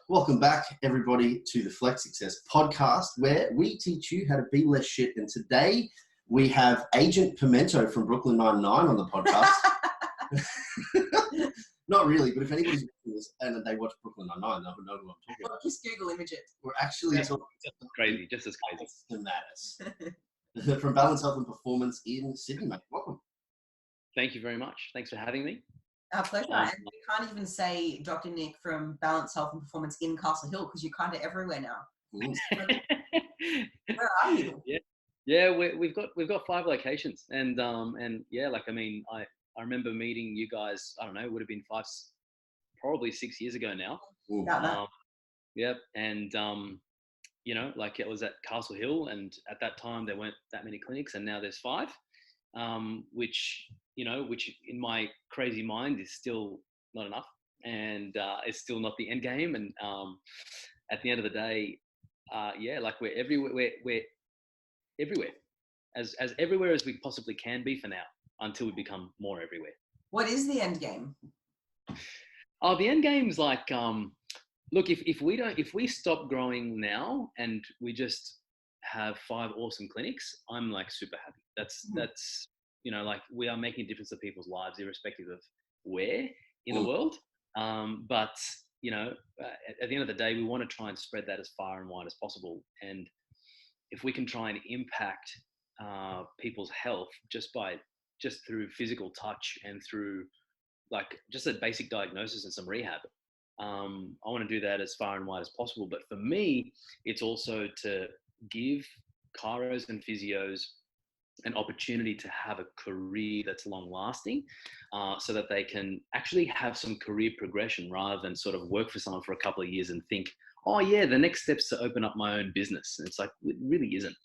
Welcome back, everybody, to the Flex Success podcast, where we teach you how to be less shit. And today we have Agent Pimento from Brooklyn Nine-Nine on the podcast. Not really, but if anybody's watching this and they watch Brooklyn Nine-Nine, they'll know who I'm talking about. Just Google image it. We're actually just as crazy. From Balance Health and Performance in Sydney, mate. Welcome. Thank you very much. Thanks for having me. Our pleasure. And we can't even say Dr. Nick from Balance Health and Performance in Castle Hill because you're kind of everywhere now. Where are you? Yeah, we've got 5 locations, and yeah, like I remember meeting you guys. I don't know, it would have been probably 6 years ago now. Yep, and like it was at Castle Hill, and at that time there weren't that many clinics, and now there's 5, which in my crazy mind is still not enough, and it's still not the end game. And at the end of the day, like we're everywhere. We're everywhere, as everywhere as we possibly can be for now, until we become more everywhere. What is the end game? Oh, the end game's like, look, if we stop growing now and we just have 5 awesome clinics, I'm like super happy. That's like we are making a difference to people's lives, irrespective of where in the world. But at the end of the day, we want to try and spread that as far and wide as possible. And if we can try and impact people's health just through physical touch and through like just a basic diagnosis and some rehab, I want to do that as far and wide as possible. But for me, it's also to give chiros and physios an opportunity to have a career that's long lasting, so that they can actually have some career progression rather than sort of work for someone for a couple of years and think, oh yeah, the next step's to open up my own business. And it's like, it really isn't.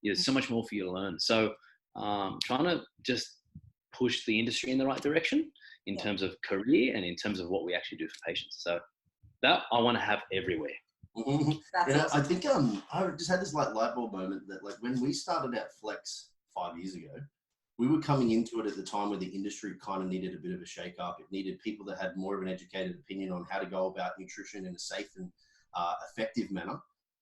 There's so much more for you to learn. So trying to just push the industry in the right direction in terms of career and in terms of what we actually do for patients. So that I want to have everywhere. Mm-hmm. I think I just had this like light bulb moment that like when we started out Flex 5 years ago, we were coming into it at the time where the industry kind of needed a bit of a shake up. It needed people that had more of an educated opinion on how to go about nutrition in a safe and effective manner.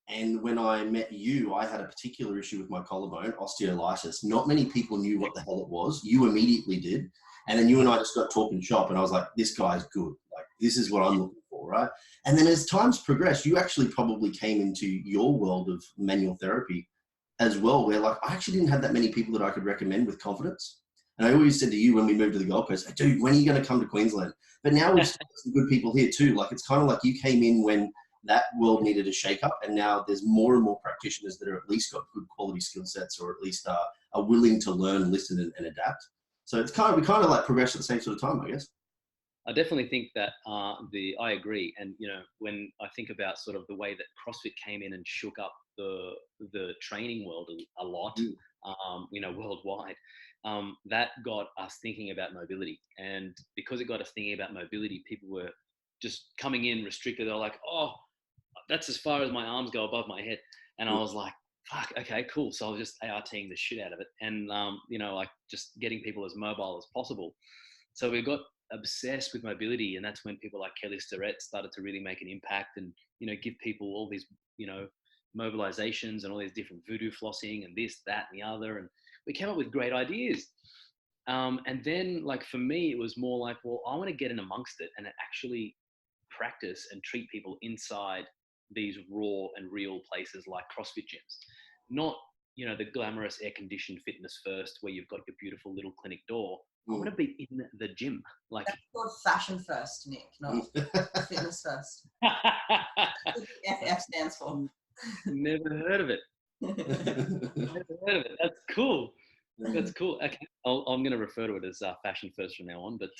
And when I met you, I had a particular issue with my collarbone, osteolysis. Not many people knew what the hell it was. You immediately did. And then you and I just got talking shop, and I was like, this guy's good. Like, this is what I'm looking for, right? And then as time's progressed, you actually probably came into your world of manual therapy as well, where like I actually didn't have that many people that I could recommend with confidence. And I always said to you when we moved to the Gold Coast, hey, dude, when are you going to come to Queensland? But now we've got some good people here too. Like it's kind of like you came in when that world needed a shake up, and now there's more and more practitioners that are at least got good quality skill sets, or at least are willing to learn, listen, and adapt. So it's we kind of like progress at the same sort of time, I guess. I definitely think that I agree. And, when I think about sort of the way that CrossFit came in and shook up the training world a lot, worldwide, that got us thinking about mobility. And because it got us thinking about mobility, people were just coming in restricted. They're like, oh, that's as far as my arms go above my head. And I was like, fuck, okay, cool. So I was just ARTing the shit out of it. And, like just getting people as mobile as possible. So we got obsessed with mobility, and that's when people like Kelly Starrett started to really make an impact and give people all these mobilizations and all these different voodoo flossing and this, that, and the other, and we came up with great ideas. And then like for me it was more like, well, I want to get in amongst it and actually practice and treat people inside these raw and real places like CrossFit gyms, not the glamorous air-conditioned fitness first where you've got your beautiful little clinic door. I want to be in the gym. Like that's called fashion first, Nick, not fitness first. FF stands for. Never heard of it. That's cool. That's cool. Okay, I'm going to refer to it as fashion first from now on. But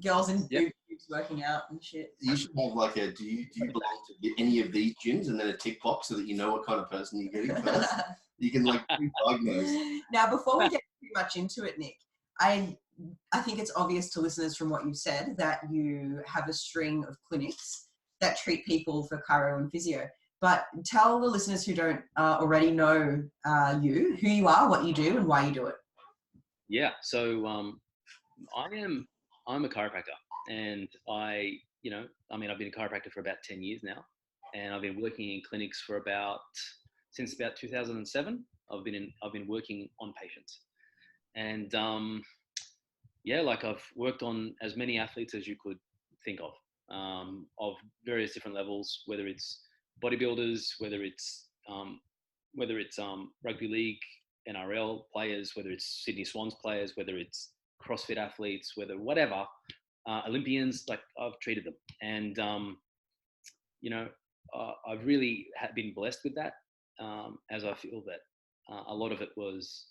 girls in boots working out and shit. You should have like a. Do you belong to any of these gyms, and then a tick box so that you know what kind of person you're getting first. You can like diagnose. Now, before we get too much into it, Nick, I think it's obvious to listeners from what you've said that you have a string of clinics that treat people for chiro and physio. But tell the listeners who don't already know you, who you are, what you do, and why you do it. Yeah, so I'm a chiropractor, and I you know, I mean, I've been a chiropractor for about 10 years now, and I've been working in clinics for since about 2007. I've been working on patients, and yeah, like I've worked on as many athletes as you could think of various different levels, whether it's bodybuilders, whether it's rugby league, NRL players, whether it's Sydney Swans players, whether it's CrossFit athletes, whatever, Olympians. Like I've treated them, and you know, I've really been blessed with that, as I feel that a lot of it was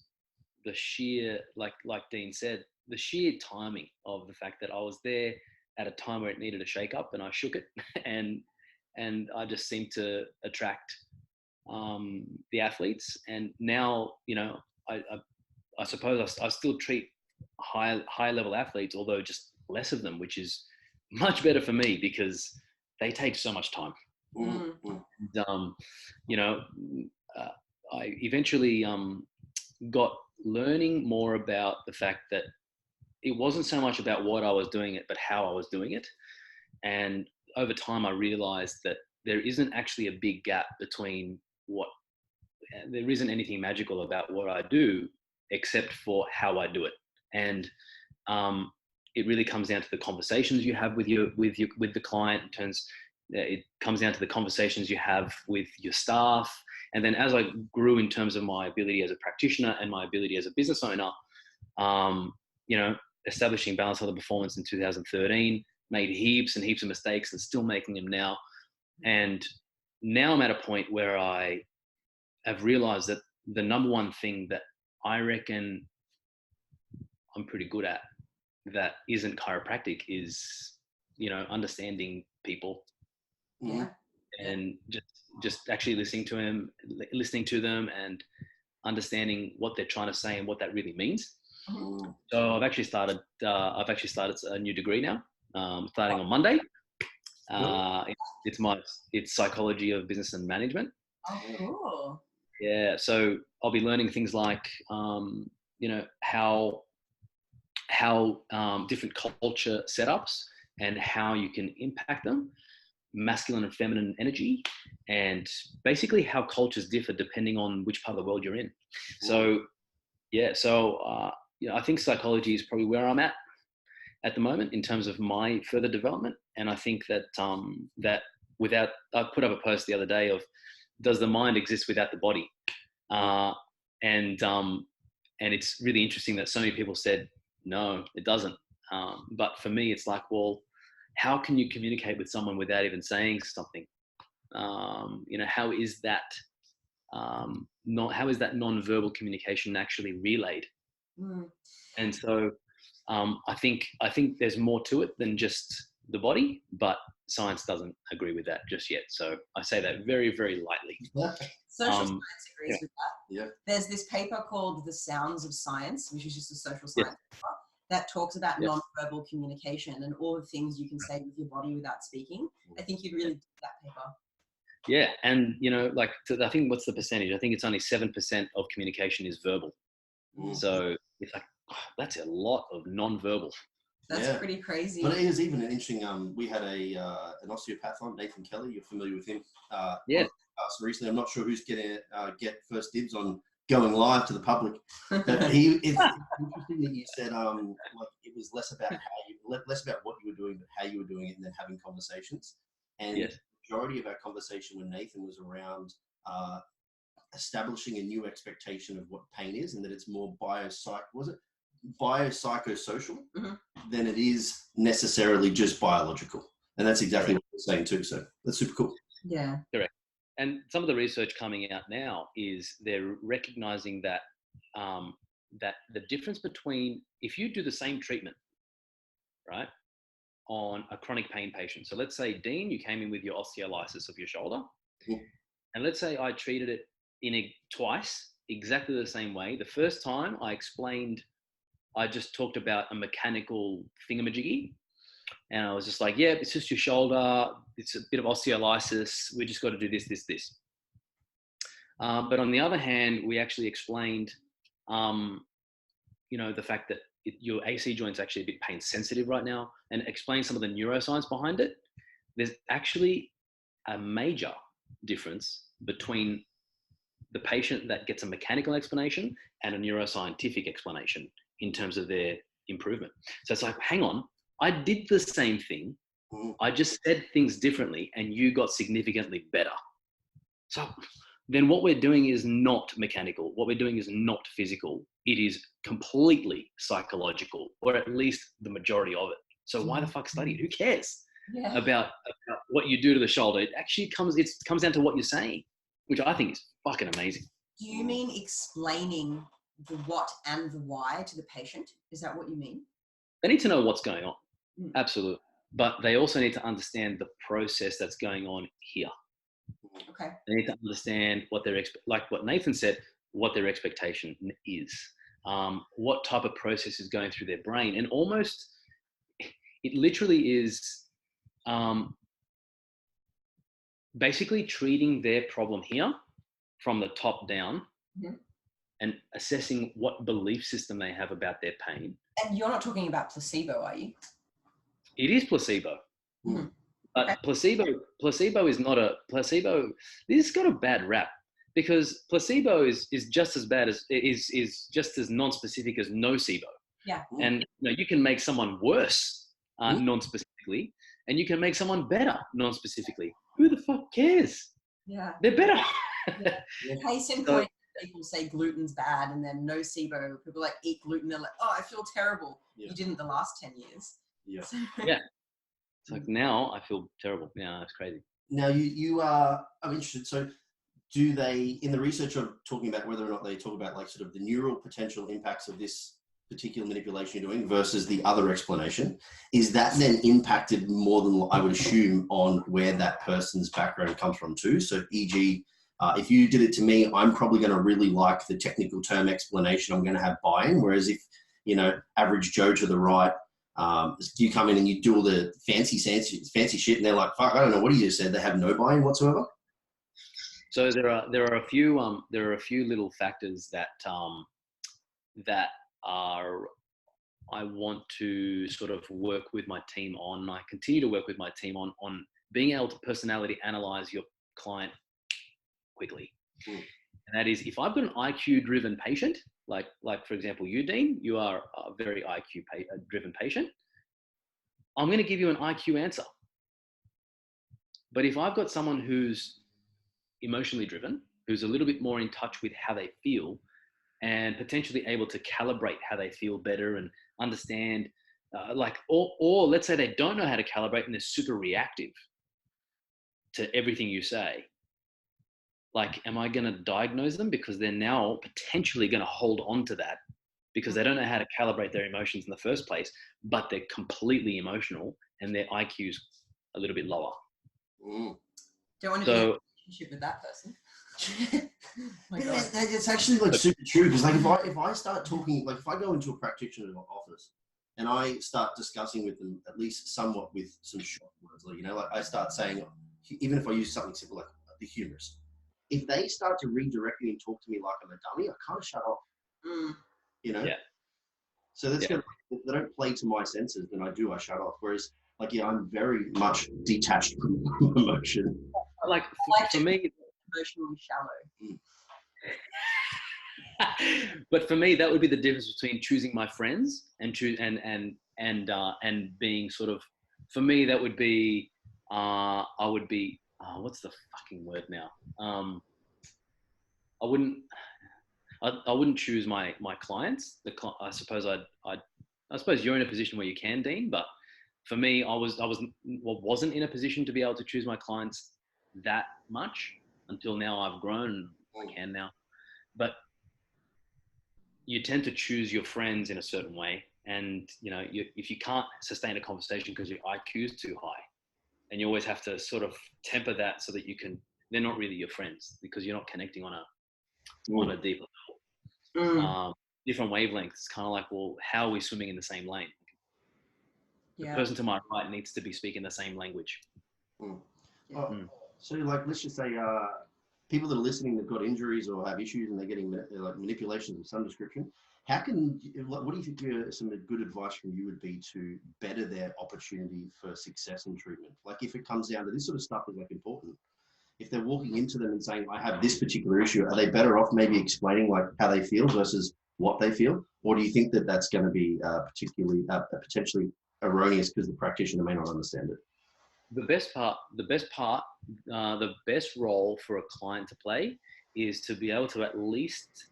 the sheer, like Dean said, the sheer timing of the fact that I was there at a time where it needed a shake up, and I shook it, and I just seemed to attract the athletes. And now, you know, I suppose I still treat high level athletes, although just less of them, which is much better for me because they take so much time. And, you know, I eventually got learning more about the fact that it wasn't so much about what I was doing it, but how I was doing it. And over time, I realized that there isn't actually a big gap between there isn't anything magical about what I do, except for how I do it. And it really comes down to the conversations you have with the client. It comes down to the conversations you have with your staff. And then as I grew in terms of my ability as a practitioner and my ability as a business owner, you know, establishing Balance Health and Performance in 2013, made heaps and heaps of mistakes and still making them now. And now I'm at a point where I have realized that the number one thing that I reckon I'm pretty good at that isn't chiropractic is, you know, understanding people. Yeah. And just actually listening to them and understanding what they're trying to say and what that really means. So I've actually started a new degree now, starting on Monday. It's psychology of business and management. Oh, cool. Yeah, so I'll be learning things like, you know, how different culture setups and how you can impact them, masculine and feminine energy, and basically how cultures differ depending on which part of the world you're in. So, yeah, you know, I think psychology is probably where I'm at the moment in terms of my further development. And I think that I put up a post the other day of, does the mind exist without the body? And it's really interesting that so many people said, no, it doesn't. But for me, it's like, well, how can you communicate with someone without even saying something? You know, how is that non-verbal communication actually relayed? And so I think there's more to it than just the body, but science doesn't agree with that just yet. So I say that very, very lightly. Social science agrees with that. Yeah. There's this paper called The Sounds of Science, which is just a social science paper that talks about non-verbal communication and all the things you can say with your body without speaking. I think you'd really dig that paper. Yeah, and you know, like I think what's the percentage? I think it's only 7% of communication is verbal. So it's like, that's a lot of non-verbal. That's pretty crazy. But it is even an interesting. We had an osteopath on, Nathan Kelly. You're familiar with him? So recently, I'm not sure who's going to get first dibs on going live to the public. But it's interesting that you said like it was less about less about what you were doing, but how you were doing it, and then having conversations. And the majority of our conversation with Nathan was around establishing a new expectation of what pain is, and that it's more biopsychosocial than it is necessarily just biological. And that's exactly what you're saying too. So that's super cool. Yeah. Correct. And some of the research coming out now is they're recognizing that that the difference between, if you do the same treatment, right, on a chronic pain patient. So let's say, Dean, you came in with your osteolysis of your shoulder, and let's say I treated it twice, exactly the same way. The first time I just talked about a mechanical thingamajiggy, and I was just like, yeah, it's just your shoulder. It's a bit of osteolysis. We just got to do this, this, this. But on the other hand, we actually explained, you know, the fact that your AC joint's actually a bit pain sensitive right now, and explain some of the neuroscience behind it. There's actually a major difference between the patient that gets a mechanical explanation and a neuroscientific explanation in terms of their improvement. So it's like, hang on, I did the same thing. I just said things differently and you got significantly better. So then what we're doing is not mechanical. What we're doing is not physical. It is completely psychological, or at least the majority of it. So why the fuck study it? Who cares about what you do to the shoulder? It actually comes down to what you're saying, which I think is fucking amazing. Do you mean explaining the what and the why to the patient? Is that what you mean? They need to know what's going on. Absolutely. But they also need to understand the process that's going on here. Okay. They need to understand what like what Nathan said, what their expectation is, what type of process is going through their brain. And almost, it literally is basically treating their problem here from the top down and assessing what belief system they have about their pain. And you're not talking about placebo, are you? It is placebo. But placebo is not a placebo. This has got a bad rap because placebo is just as bad as is just as non-specific as nocebo. Yeah. And you can make someone worse non-specifically, and you can make someone better non-specifically. Who the fuck cares? Yeah. They're better. Case in point, people say gluten's bad, and then nocebo. People like eat gluten. They're like, oh, I feel terrible. Yeah. You didn't the last 10 years. Yeah. Yeah. It's like now I feel terrible. Yeah, that's crazy. Now you are, I'm interested. So do they, in the research of talking about whether or not they talk about like sort of the neural potential impacts of this particular manipulation you're doing versus the other explanation, is that then impacted more than I would assume on where that person's background comes from too? So e.g., if you did it to me, I'm probably going to really like the technical term explanation. I'm going to have buy-in. Whereas if, average Joe to the right, you come in and you do all the fancy shit, and they're like, "Fuck, I don't know what you just said." They have no buy-in whatsoever. So there are a few little factors that I want to sort of work with my team on. I continue to work with my team on being able to personality analyze your client quickly. And that is, if I've got an IQ-driven patient, like for example, you, Dean, you are a very IQ-driven patient, I'm going to give you an IQ answer. But if I've got someone who's emotionally driven, who's a little bit more in touch with how they feel, and potentially able to calibrate how they feel better and understand, or let's say they don't know how to calibrate and they're super reactive to everything you say. Like, am I going to diagnose them because they're now potentially going to hold on to that because they don't know how to calibrate their emotions in the first place, but they're completely emotional and their IQ's a little bit lower. Don't want to be in a relationship with that person. My God. It's actually like super true because like if I start talking, like if I go into a practitioner's office and I start discussing with them at least somewhat with some short words, like I start saying, even if I use something simple like the humorous, if they start to redirect me and talk to me like I'm a dummy, I kind of shut off. Yeah. So that's good. If they don't play to my senses, then I shut off. Whereas, I'm very much detached from emotion. Like for me, emotionally shallow. But for me, that would be the difference between choosing my friends and being sort of. For me, that would be. I would be. What's the fucking word now? I wouldn't choose my clients. I suppose I suppose you're in a position where you can, Dean. But for me, I wasn't in a position to be able to choose my clients that much until now. I've grown. I can now, but you tend to choose your friends in a certain way, and if you can't sustain a conversation because your IQ is too high, and you always have to sort of temper that so that they're not really your friends because you're not connecting on a deeper level. Different wavelengths. It's kind of like, well, how are we swimming in the same lane? The person to my right needs to be speaking the same language. So let's just say people that are listening that've got injuries or have issues and they're getting like manipulations of some description. What do you think some good advice from you would be to better their opportunity for success in treatment? Like if it comes down to this sort of stuff is like important. If they're walking into them and saying, I have this particular issue, are they better off maybe explaining like how they feel versus what they feel? Or do you think that that's going to be potentially erroneous because the practitioner may not understand it? The best role for a client to play is to be able to at least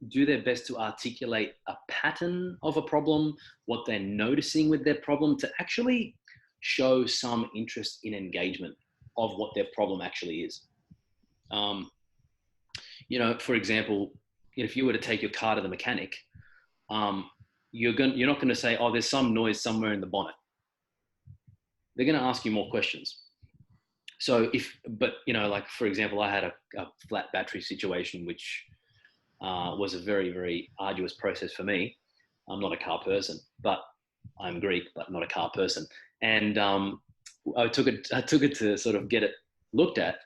do their best to articulate a pattern of a problem, what they're noticing with their problem, to actually show some interest in engagement of what their problem actually is. For example, if you were to take your car to the mechanic, you're not going to say, oh, there's some noise somewhere in the bonnet. They're going to ask you more questions. So like for example, I had a flat battery situation, which was a very, very arduous process for me. I'm not a car person, but I'm Greek, but not a car person. And I took it to sort of get it looked at.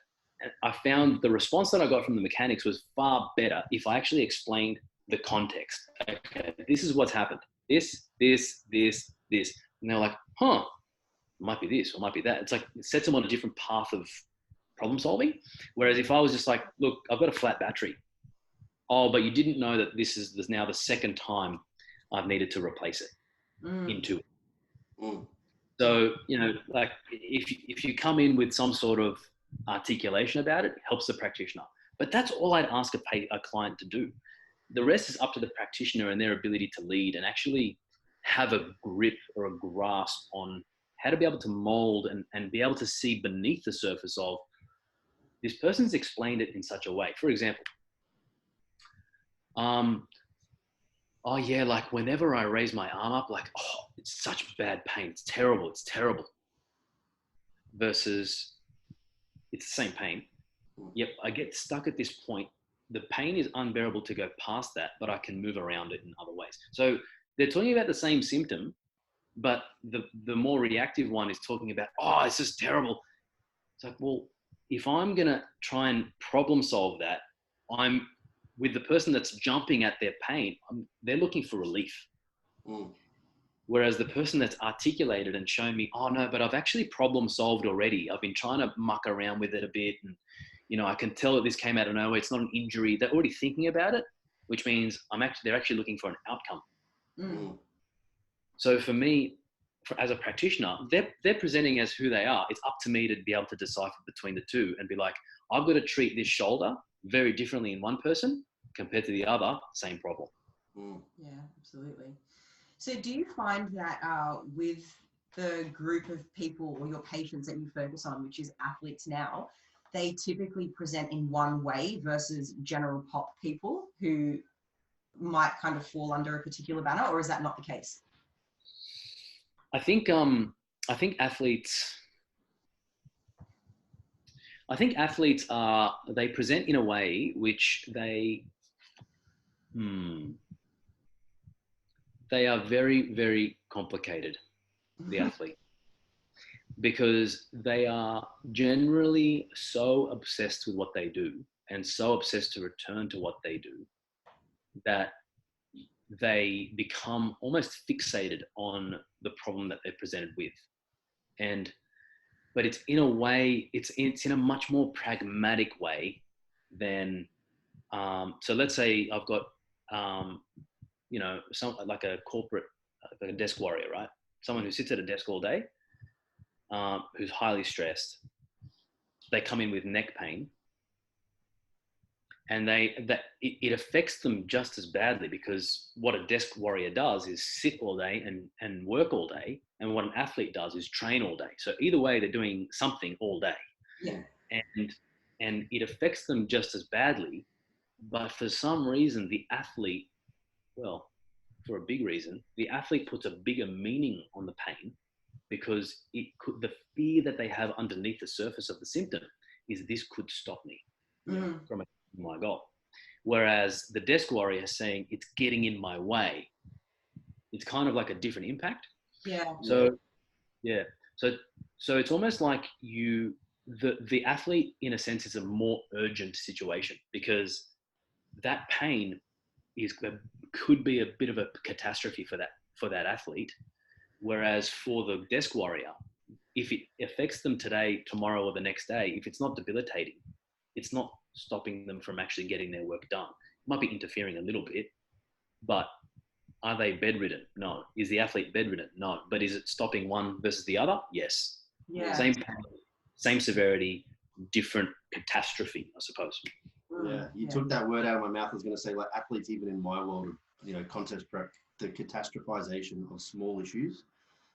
And I found the response that I got from the mechanics was far better if I actually explained the context. Okay, this is what's happened. This. And they're like, huh, it might be this or might be that. It's like it sets them on a different path of problem solving. Whereas if I was just like, look, I've got a flat battery. Oh, but you didn't know that this is now the second time I've needed to replace it into it. Mm. So, like if you come in with some sort of articulation about it, it helps the practitioner. But that's all I'd ask a client to do. The rest is up to the practitioner and their ability to lead and actually have a grip or a grasp on how to be able to mold and be able to see beneath the surface of this person's explained it in such a way. For example, oh yeah, like whenever I raise my arm up, like, oh, it's such bad pain. It's terrible. Versus it's the same pain. Yep, I get stuck at this point. The pain is unbearable to go past that, but I can move around it in other ways. So they're talking about the same symptom, but the more reactive one is talking about, oh, it's just terrible. It's like, well, if I'm going to try and problem solve that, I'm with the person that's jumping at their pain, they're looking for relief. Mm. Whereas the person that's articulated and shown me, oh no, but I've actually problem solved already. I've been trying to muck around with it a bit. And, I can tell that this came out of nowhere. It's not an injury. They're already thinking about it, which means they're actually looking for an outcome. Mm. So for me, as a practitioner, they're presenting as who they are. It's up to me to be able to decipher between the two and be like, I've got to treat this shoulder very differently in one person compared to the other, same problem. Mm. Yeah, absolutely. So do you find that with the group of people or your patients that you focus on, which is athletes now, they typically present in one way versus general pop people who might kind of fall under a particular banner, or is that not the case? I think athletes they present in a way which they are very, very complicated, the athlete, because they are generally so obsessed with what they do and so obsessed to return to what they do that they become almost fixated on the problem that they're presented with. But it's in a way, it's in a much more pragmatic way than, so let's say I've got, some like a corporate, like a desk warrior, right? Someone who sits at a desk all day, who's highly stressed. They come in with neck pain, and it affects them just as badly, because what a desk warrior does is sit all day and work all day, and what an athlete does is train all day. So either way, they're doing something all day. Yeah. And it affects them just as badly, but for some reason, the athlete, well, for a big reason, the athlete puts a bigger meaning on the pain, because the fear that they have underneath the surface of the symptom is this could stop me from achieving my goal. Whereas the desk warrior is saying it's getting in my way. It's kind of like a different impact. Yeah. So, yeah. So it's almost like the athlete, in a sense, is a more urgent situation, because that pain is could be a bit of a catastrophe for that athlete. Whereas for the desk warrior, if it affects them today, tomorrow, or the next day, if it's not debilitating, it's not stopping them from actually getting their work done. It might be interfering a little bit, but are they bedridden? No. Is the athlete bedridden? No. But is it stopping one versus the other? Yes. Yeah. Same pain, same severity, different catastrophe, I suppose. Yeah, you took that word out of my mouth. I was going to say, like, athletes, even in my world of, you know, contest prep, the catastrophization of small issues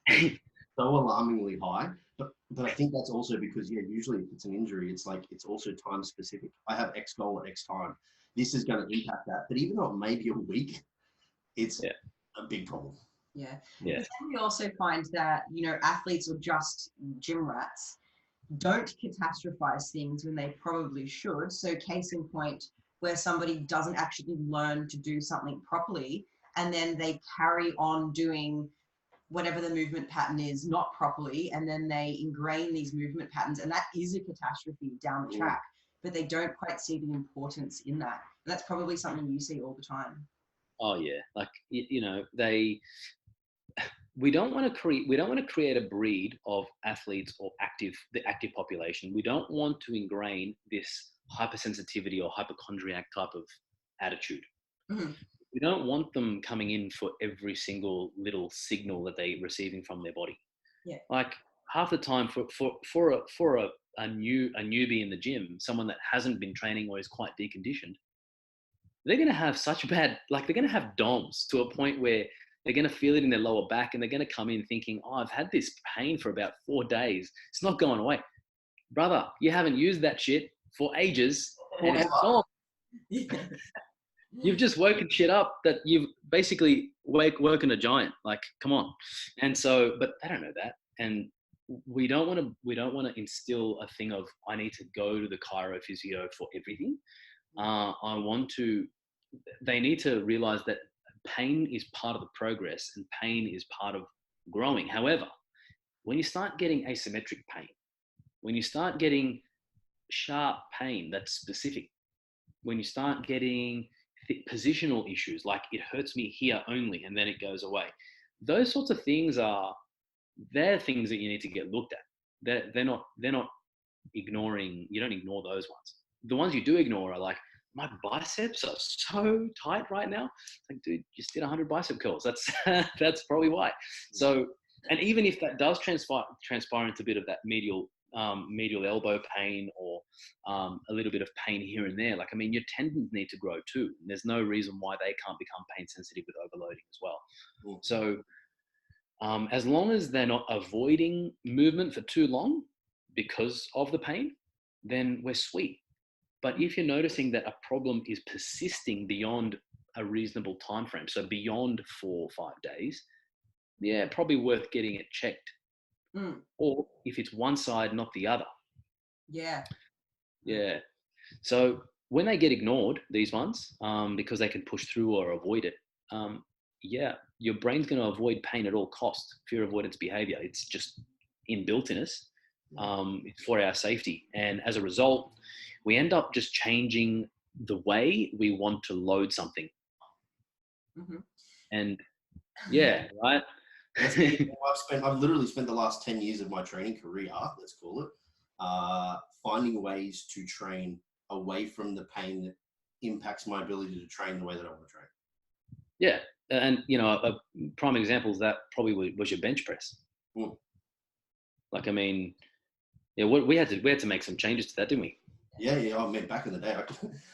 is so alarmingly high. But I think that's also because, yeah, usually if it's an injury, it's like, it's also time specific. I have X goal at X time. This is going to impact that. But even though it may be a week, it's a big problem. Yeah. Yeah. But then we also find that, you know, athletes or just gym rats don't catastrophize things when they probably should. So case in point, where somebody doesn't actually learn to do something properly, and then they carry on doing whatever the movement pattern is not properly, and then they ingrain these movement patterns, and that is a catastrophe down the track, but they don't quite see the importance in that. And that's probably something you see all the time. Oh yeah, like you know, we don't want to create a breed of athletes or the active population. We don't want to ingrain this hypersensitivity or hypochondriac type of attitude. Mm-hmm. We don't want them coming in for every single little signal that they're receiving from their body. Yeah. Like half the time for a newbie in the gym, someone that hasn't been training or is quite deconditioned, they're going to have such bad, like they're going to have DOMS to a point where they're going to feel it in their lower back, and they're going to come in thinking, oh, I've had this pain for about 4 days. It's not going away. Brother, you haven't used that shit for ages, and it's gone. You've just woken shit up that you've basically woken a giant. Like, come on. And so, but they don't know that. And we don't want to instill a thing of, I need to go to the chiro physio for everything. They need to realize that pain is part of the progress, and pain is part of growing. However, when you start getting asymmetric pain, when you start getting sharp pain that's specific, when you start getting positional issues, like it hurts me here only and then it goes away, those sorts of things they're things that you need to get looked at. They're not ignoring. You don't ignore those ones. The ones you do ignore are like, my biceps are so tight right now. It's like, dude, you just did 100 bicep curls. That's probably why. So, and even if that does transpire into a bit of that medial elbow pain, or a little bit of pain here and there, like, I mean, your tendons need to grow too. And there's no reason why they can't become pain sensitive with overloading as well. Cool. So as long as they're not avoiding movement for too long because of the pain, then we're sweet. But if you're noticing that a problem is persisting beyond a reasonable time frame, so beyond 4 or 5 days, yeah, probably worth getting it checked. Or if it's one side, not the other. Yeah. Yeah. So when they get ignored, these ones, because they can push through or avoid it, yeah, your brain's going to avoid pain at all costs. Fear avoidance behavior. It's just inbuilt in us. It's for our safety. And as a result, we end up just changing the way we want to load something. Mm-hmm. And yeah, right. I've literally spent the last 10 years of my training career, let's call it, finding ways to train away from the pain that impacts my ability to train the way that I want to train. Yeah. And, you know, a prime example of that probably was your bench press. Like, I mean, yeah, we had to make some changes to that, didn't we? Yeah. I mean, back in the day,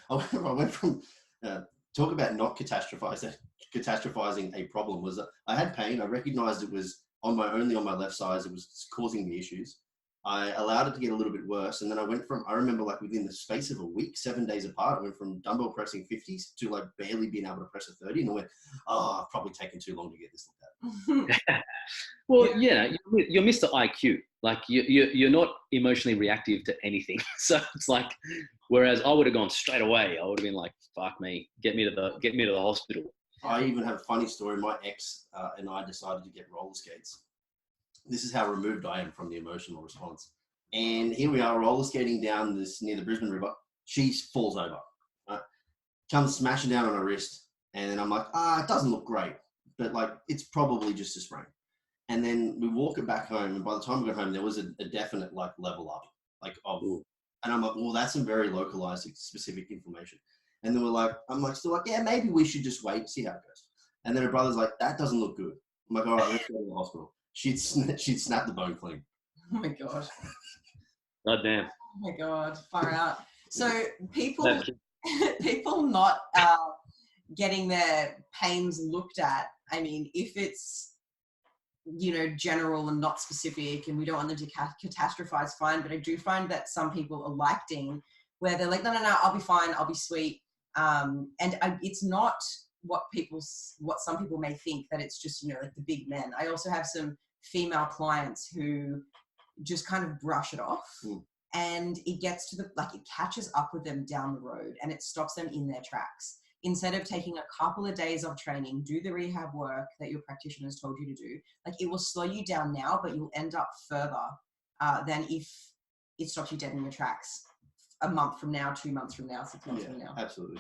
I went from talk about not catastrophizing a problem. Was that I had pain. I recognized it was only on my left side. It was causing me issues. I allowed it to get a little bit worse. And then I remember like within the space of a week, 7 days apart, I went from dumbbell pressing 50s to like barely being able to press a 30. And I went, oh, I've probably taken too long to get this looked at. Well, yeah, you're Mr. IQ. Like you're not emotionally reactive to anything. So it's like, whereas I would have gone straight away. I would have been like, fuck me, get me to the hospital. I even have a funny story. My ex and I decided to get roller skates. This is how removed I am from the emotional response. And here we are roller skating down this near the Brisbane River. She falls over, comes smashing down on her wrist. And then I'm like, it doesn't look great, but like it's probably just a sprain. And then we walk it back home, and by the time we got home, there was a definite like level up, like of, and I'm like, well, that's some very localized, specific inflammation. And then still like, yeah, maybe we should just wait and see how it goes. And then her brother's like, that doesn't look good. I'm like, all right, let's go to the hospital. She'd snapped the bone clean. Oh my god. God damn. Oh my god, far out. So people not getting their pains looked at. I mean, if it's general and not specific, and we don't want them to catastrophize, fine. But I do find that some people are like Dean, where they're like, no, I'll be fine, I'll be sweet. It's not what some people may think, that it's just like the big men. I also have some female clients who just kind of brush it off. And it gets to it catches up with them down the road, and it stops them in their tracks. Instead of taking a couple of days of training, do the rehab work that your practitioner has told you to do. Like, it will slow you down now, but you'll end up further than if it stops you dead in your tracks a month from now, 2 months from now, 6 months from now. Absolutely.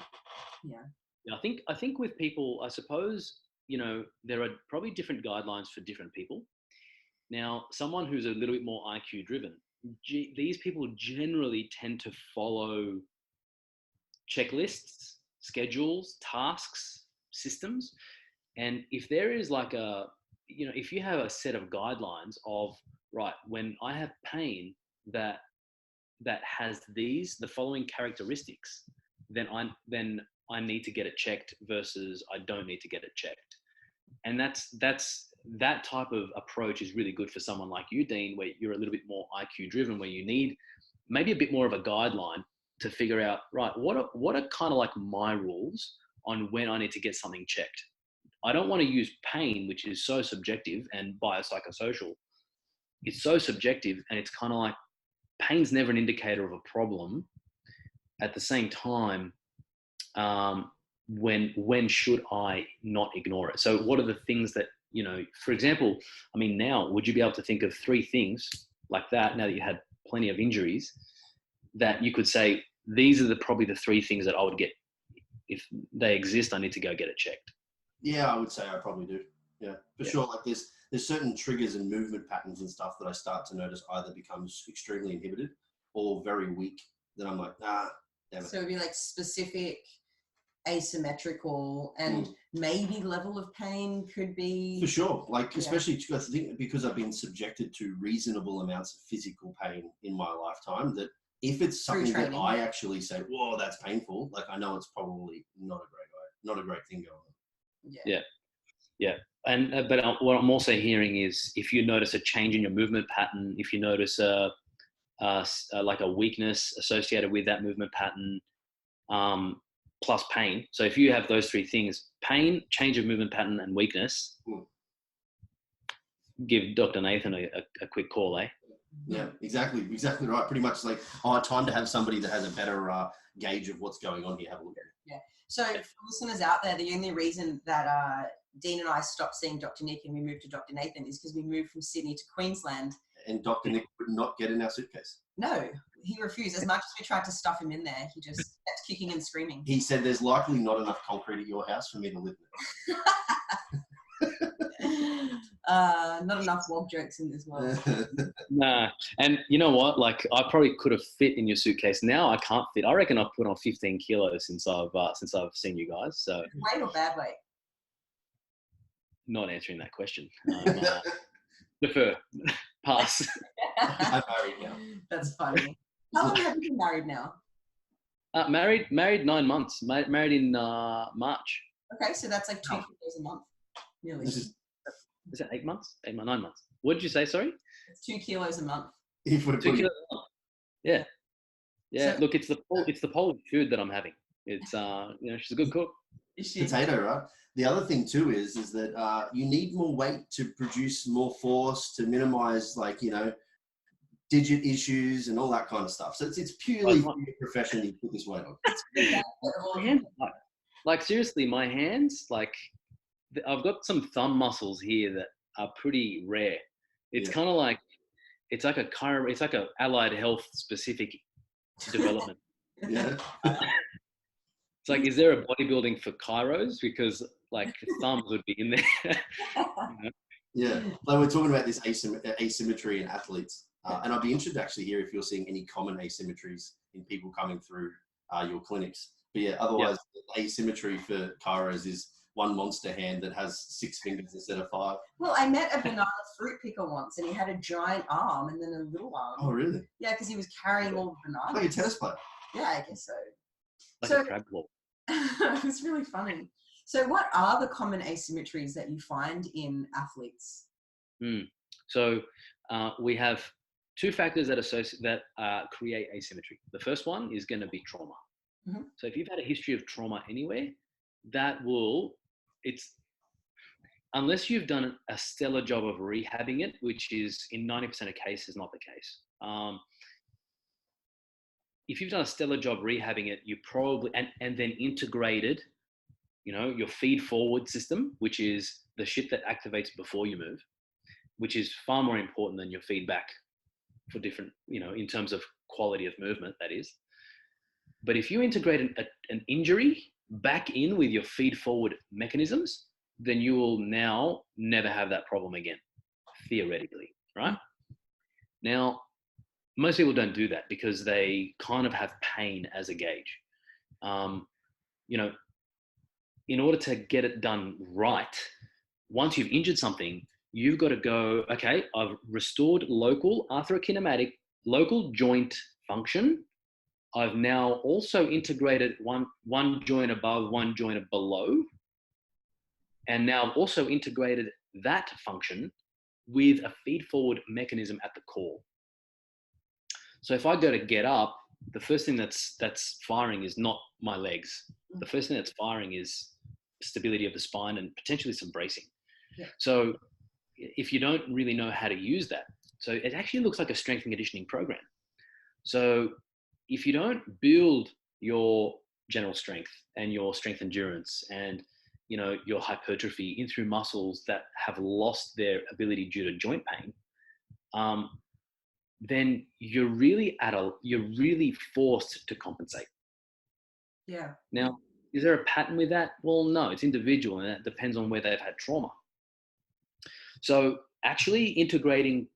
Yeah. I think with people, I suppose, there are probably different guidelines for different people. Now, someone who's a little bit more IQ driven, these people generally tend to follow checklists, schedules, tasks, systems. And if there is like if you have a set of guidelines of, right, when I have pain that has the following characteristics, then I need to get it checked versus I don't need to get it checked. And that type of approach is really good for someone like you, Dean, where you're a little bit more IQ driven, where you need maybe a bit more of a guideline to figure out, right, what are kind of like my rules on when I need to get something checked. I don't want to use pain, which is so subjective, and biopsychosocial. It's so subjective, and it's kind of like pain's never an indicator of a problem. At the same time, when should I not ignore it? So what are the things that, for example, I mean, now, would you be able to think of 3 things like that, now that you had plenty of injuries, that you could say, these are probably the 3 things that I would get, if they exist, I need to go get it checked? Yeah, I would say I probably do. Yeah, for sure. Like there's certain triggers and movement patterns and stuff that I start to notice either becomes extremely inhibited or very weak. Then I'm like, nah, damn it. So it'd be like specific, asymmetrical, and maybe level of pain could be. For sure. Like, especially because I've been subjected to reasonable amounts of physical pain in my lifetime, that if it's something that I actually say, whoa, that's painful, like I know it's probably not a great thing going on. Yeah. And but what I'm also hearing is, if you notice a change in your movement pattern, if you notice like a weakness associated with that movement pattern, plus pain. So if you have those 3 things, pain, change of movement pattern, and weakness, give Dr. Nathan a quick call, eh? Yeah, exactly right. Pretty much like, time to have somebody that has a better gauge of what's going on here. Have a look at it. Yeah. So for listeners out there, the only reason that Dean and I stopped seeing Dr. Nick and we moved to Dr. Nathan is because we moved from Sydney to Queensland. And Dr. Nick would not get in our suitcase. No, he refused. As much as we tried to stuff him in there, he just kept kicking and screaming. He said, there's likely not enough concrete at your house for me to live in it. Not enough log jokes in this world. Nah. And you know what? Like, I probably could have fit in your suitcase. Now I can't fit. I reckon I've put on 15 kilos since I've seen you guys. So weight or bad weight? Not answering that question. Defer. Pass. I'm married now. That's funny. How long have you been married now? Married 9 months. Married in March. Okay, so that's like 2 kilos a month. Nearly. Is that 8 months? 9 months. What did you say? Sorry. It's 2 kilos a month. 2 kilos a month. Yeah. Yeah. So, look, it's the Polish food that I'm having. It's she's a good cook. Potato, right? The other thing too is that you need more weight to produce more force, to minimize digit issues and all that kind of stuff. So it's purely for your profession you put this weight on. Like seriously, my hands, like I've got some thumb muscles here that are pretty rare. It's kind of like, it's like a allied health specific development. Yeah. It's like, is there a bodybuilding for chiros? Because like thumbs would be in there. You know? Yeah, like we're talking about this asymmetry in athletes, and I'd be interested to actually hear if you're seeing any common asymmetries in people coming through your clinics. But yeah, otherwise, asymmetry for chiros is one monster hand that has 6 fingers instead of 5. Well, I met a banana fruit picker once, and he had a giant arm and then a little arm. Oh, really? Yeah, because he was carrying all the bananas. Like a tennis player. Yeah, I guess so. Like a crab claw. It's really funny. So what are the common asymmetries that you find in athletes? So we have 2 factors that create asymmetry. The first one is going to be trauma. Mm-hmm. So if you've had a history of trauma anywhere, unless you've done a stellar job of rehabbing it, which is in 90% of cases not the case. If you've done a stellar job rehabbing it, you probably, and then integrated, your feed forward system, which is the shit that activates before you move, which is far more important than your feedback for different, in terms of quality of movement, that is. But if you integrate an injury back in with your feed forward mechanisms, then you will now never have that problem again, theoretically, right? Now, most people don't do that because they kind of have pain as a gauge. In order to get it done right, once you've injured something, you've got to go, okay, I've restored local arthrokinematic, local joint function. I've now also integrated one joint above, one joint below. And now I've also integrated that function with a feed forward mechanism at the core. So if I go to get up, the first thing that's firing is not my legs. The first thing that's firing is stability of the spine and potentially some bracing. Yeah. So if you don't really know how to use that, so it actually looks like a strength and conditioning program. So if you don't build your general strength and your strength endurance and your hypertrophy in through muscles that have lost their ability due to joint pain, then you're really forced to compensate. Yeah. Now, is there a pattern with that? Well, no, it's individual, and that depends on where they've had trauma. So actually integrating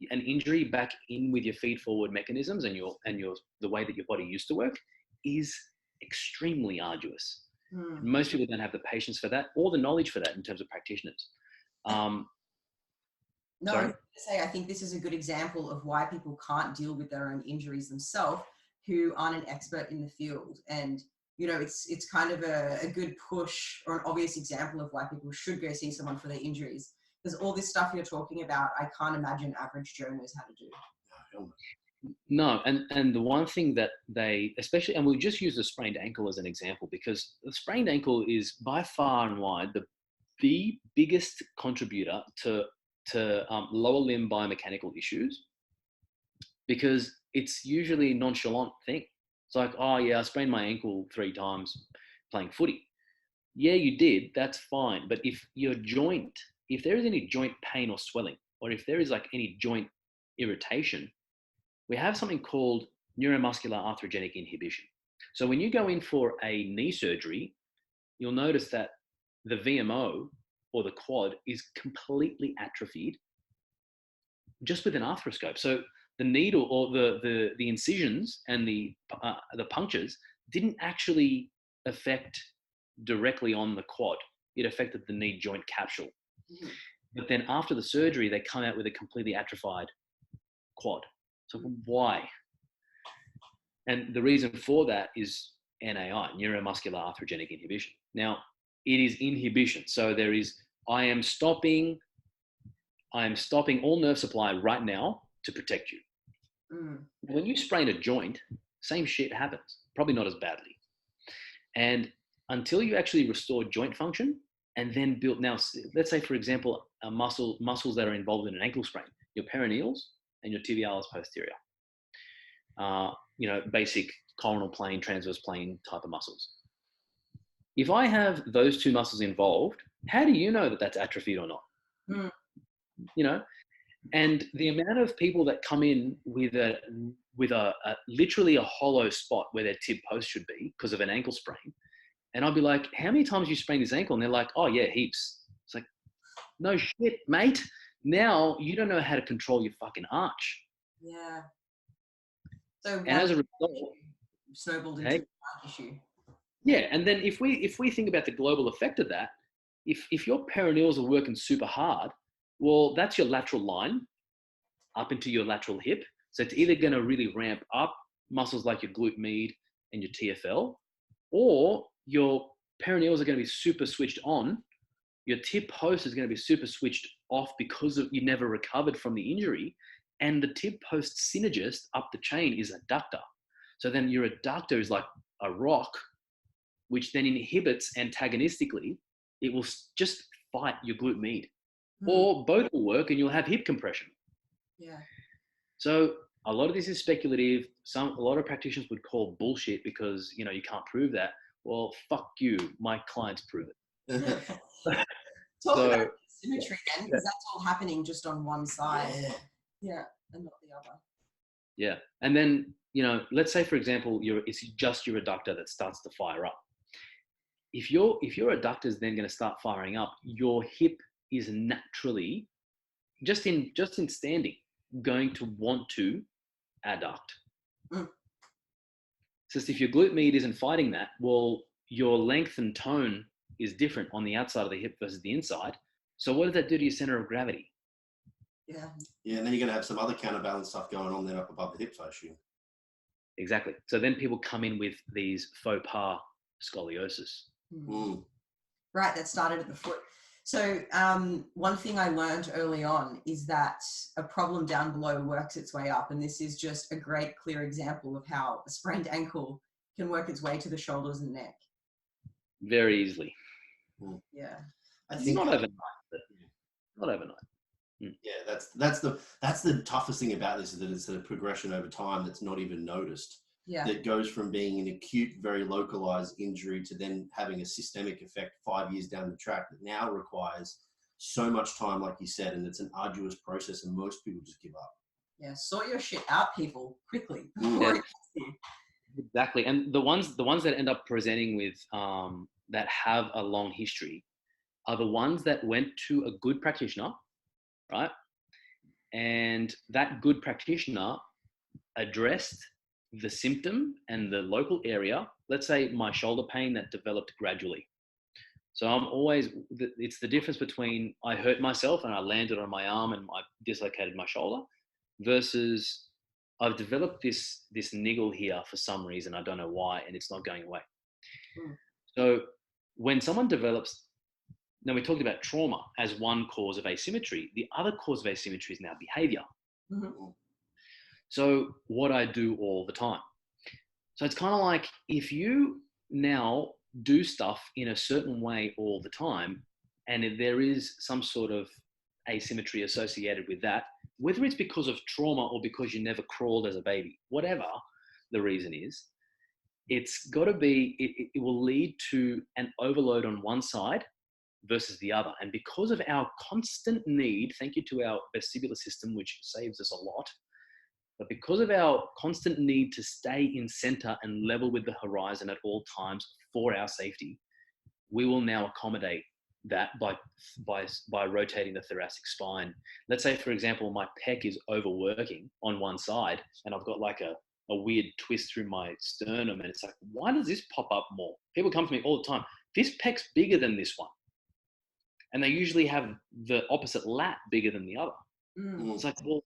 an injury back in with your feed forward mechanisms and the way that your body used to work is extremely arduous. Most people don't have the patience for that or the knowledge for that in terms of practitioners. No, I was going to say, I think this is a good example of why people can't deal with their own injuries themselves who aren't an expert in the field. And, it's kind of a good push or an obvious example of why people should go see someone for their injuries. Because all this stuff you're talking about, I can't imagine average Joe knows how to do. No, and the one thing that they, especially, and we'll just use the sprained ankle as an example, because the sprained ankle is by far and wide the biggest contributor to lower limb biomechanical issues, because it's usually a nonchalant thing. It's like, oh yeah, I sprained my ankle 3 times playing footy. Yeah, you did. That's fine. But if there is any joint pain or swelling, or if there is like any joint irritation, we have something called neuromuscular arthrogenic inhibition. So when you go in for a knee surgery, you'll notice that the VMO or the quad is completely atrophied just with an arthroscope. So the needle or the incisions and the punctures didn't actually affect directly on the quad. It affected the knee joint capsule. Mm-hmm. But then after the surgery, they come out with a completely atrophied quad. So why? And the reason for that is NAI, neuromuscular arthrogenic inhibition. Now, it is inhibition. So there is, I am stopping all nerve supply right now to protect you. When you sprain a joint, same shit happens, probably not as badly. And until you actually restore joint function and then build, now, let's say, for example, muscles that are involved in an ankle sprain, your peroneals and your tibialis posterior, basic coronal plane, transverse plane type of muscles. If I have those 2 muscles involved, how do you know that that's atrophied or not? And the amount of people that come in with a literally a hollow spot where their tib post should be because of an ankle sprain, And I'll be like, how many times you sprained this ankle? And they're like, oh yeah, heaps. It's like, no shit, mate. Now you don't know how to control your fucking arch. Yeah. So And as a result, snowballed into an issue. Yeah, and then if we think about the global effect of that, if your perineals are working super hard, well, that's your lateral line up into your lateral hip. So it's either going to really ramp up muscles like your glute med and your TFL, or your perineals are going to be super switched on. Your tib post is going to be super switched off because of you never recovered from the injury. And the tib post synergist up the chain is adductor. So then your adductor is like a rock, which then inhibits antagonistically. It will just fight your glute med. Or both will work and you'll have hip compression. Yeah. So a lot of this is speculative. A lot of practitioners would call bullshit because, you can't prove that. Well, fuck you. My clients prove it. Talk about symmetry then, because that's all happening just on one side. Yeah, and not the other. Yeah. And then, let's say, for example, it's just your adductor that starts to fire up. If your adductor is then going to start firing up, your hip is naturally, just in standing, going to want to adduct. So if your glute med isn't fighting that, well, your length and tone is different on the outside of the hip versus the inside. So what does that do to your center of gravity? Yeah. Yeah, and then you're going to have some other counterbalance stuff going on then up above the hips, I assume. Exactly. So then people come in with these faux pas scoliosis. Right, that started at the foot. So one thing I learned early on is that a problem down below works its way up. And this is just a great, clear example of how a sprained ankle can work its way to the shoulders and neck. Very easily. Yeah. I think not overnight. Not overnight. Yeah, that's the toughest thing about this, is that it's a progression over time that's not even noticed. Yeah. That goes from being an acute, very localized injury to then having a systemic effect 5 years down the track that now requires so much time, like you said, and it's an arduous process, and most people just give up. Yeah, sort your shit out, people, quickly. Exactly. And the ones that end up presenting with that have a long history are the ones that went to a good practitioner, right? And that good practitioner addressed the symptom and the local area. Let's say my shoulder pain that developed gradually. So it's the difference between I hurt myself and I landed on my arm and I dislocated my shoulder versus I've developed this niggle here for some reason. I don't know why, and it's not going away. So when someone develops, now we talked about trauma as one cause of asymmetry. The other cause of asymmetry is now behavior. So what I do all the time. So it's kind of like if you now do stuff in a certain way all the time, and if there is some sort of asymmetry associated with that, whether it's because of trauma or because you never crawled as a baby, whatever the reason is, it's got to be, it will lead to an overload on one side versus the other. And because of our constant need, thank you to our vestibular system, which saves us a lot, but because of our constant need to stay in center and level with the horizon at all times for our safety, we will now accommodate that by rotating the thoracic spine. Let's say, for example, my pec is overworking on one side and I've got like a weird twist through my sternum, and it's like, why does this pop up more? People come to me all the time, this pec's bigger than this one. And they usually have the opposite lat bigger than the other. It's like, well,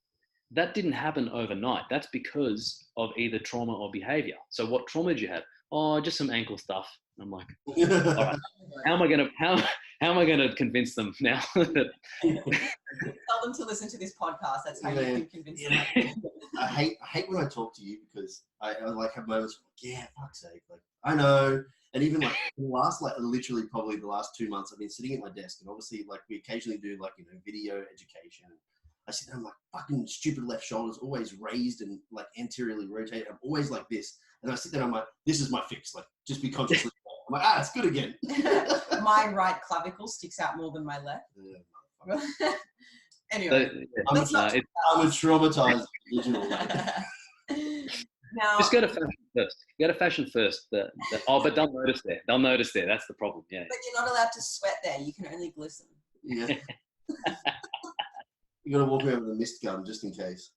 that didn't happen overnight. That's because of either trauma or behavior. So what trauma did you have? Oh, just some ankle stuff. I'm like, all right, how am I gonna convince them now? Tell them to listen to this podcast. That's how you can convince them. I hate when I talk to you, because I like have moments like, yeah, fuck's sake, like I know. And even like literally probably the last 2 months, I've been sitting at my desk, and obviously like we occasionally do like, video education. I sit there, I'm like, fucking stupid left shoulder's always raised and like anteriorly rotated. I'm always like this. And I sit there, I'm like, this is my fix. Like, just be consciously. I'm like, it's good again. My right clavicle sticks out more than my left. Anyway, I'm a traumatized individual. Now, Just go to fashion first. Go to fashion first. But they'll notice there. They'll notice there. That's the problem. Yeah. but you're not allowed to sweat there. You can only glisten. Yeah. You got to walk around with a mist gun just in case.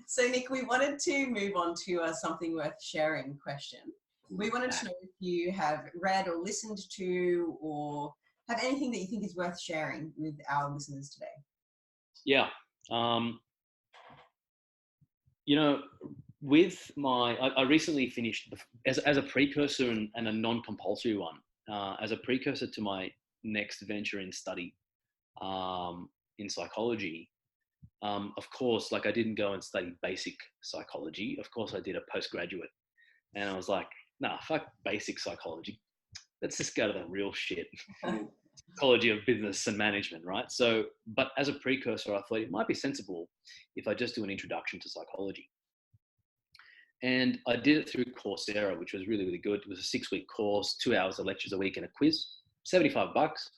So, Nick, we wanted to move on to a something worth sharing question. We wanted to know if you have read or listened to or have anything that you think is worth sharing with our listeners today. Yeah. You know, with I recently finished as a precursor and a non-compulsory one, as a precursor to my next venture in study in psychology. Of course, like I didn't go and study basic psychology. Of course, I did a postgraduate, and I was like, nah, fuck basic psychology. Let's just go to the real shit. Psychology of business and management, right? So, but as a precursor, I thought it might be sensible if I just do an introduction to psychology. And I did it through Coursera, which was really, really good. It was a 6-week course, 2 hours of lectures a week and a quiz. $75.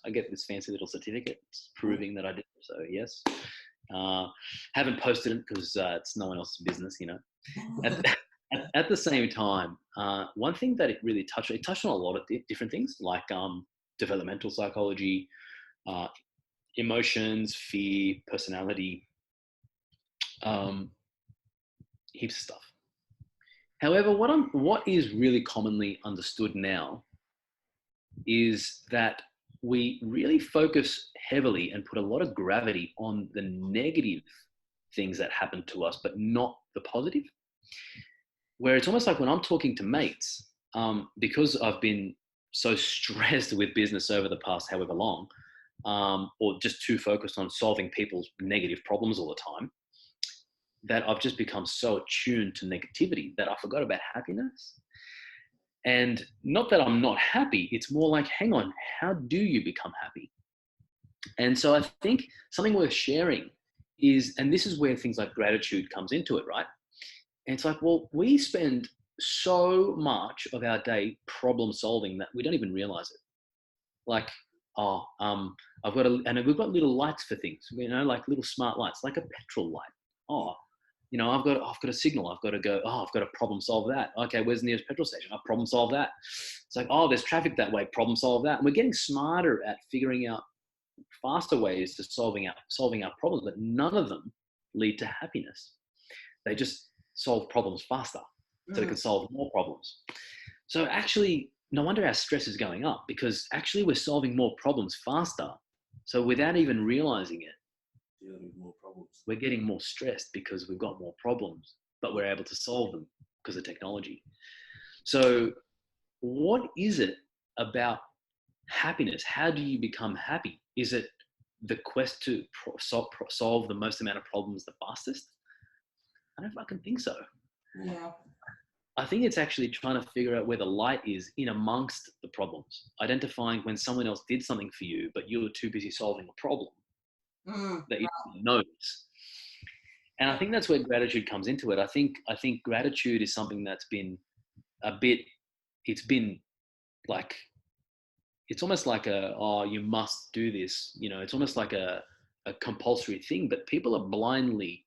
I get this fancy little certificate proving that I did. So yes, haven't posted it because it's no one else's business, you know. At the same time, one thing that it touched on a lot of different things like developmental psychology, emotions, fear, personality, heaps of stuff. However, what is really commonly understood now is that we really focus heavily and put a lot of gravity on the negative things that happen to us, but not the positive. Where it's almost like when I'm talking to mates, because I've been so stressed with business over the past however long, or just too focused on solving people's negative problems all the time, that I've just become so attuned to negativity that I forgot about happiness. And not that I'm not happy, it's more like, hang on, how do you become happy? And so I think something worth sharing is, and this is where things like gratitude comes into it, right? And it's like, well, we spend so much of our day problem solving that we don't even realize it. Like, and we've got little lights for things, you know, like little smart lights, like a petrol light. You know, I've got a signal. I've got to go. I've got to problem solve that. Okay, where's the nearest petrol station? I'll problem solve that. It's like, there's traffic that way. Problem solve that. And we're getting smarter at figuring out faster ways to solving our problems, but none of them lead to happiness. They just solve problems faster, so they can solve more problems. So actually, no wonder our stress is going up, because actually we're solving more problems faster. So without even realizing it, more problems. We're getting more stressed because we've got more problems, but we're able to solve them because of technology. So what is it about happiness? How do you become happy? Is it the quest to solve the most amount of problems the fastest? I don't fucking think so. Yeah. I think it's actually trying to figure out where the light is in amongst the problems, identifying when someone else did something for you, but you were too busy solving a problem that you didn't notice. And I think that's where gratitude comes into it. I think gratitude is something that's been it's been like, it's almost like you must do this, you know, it's almost like a compulsory thing, but people are blindly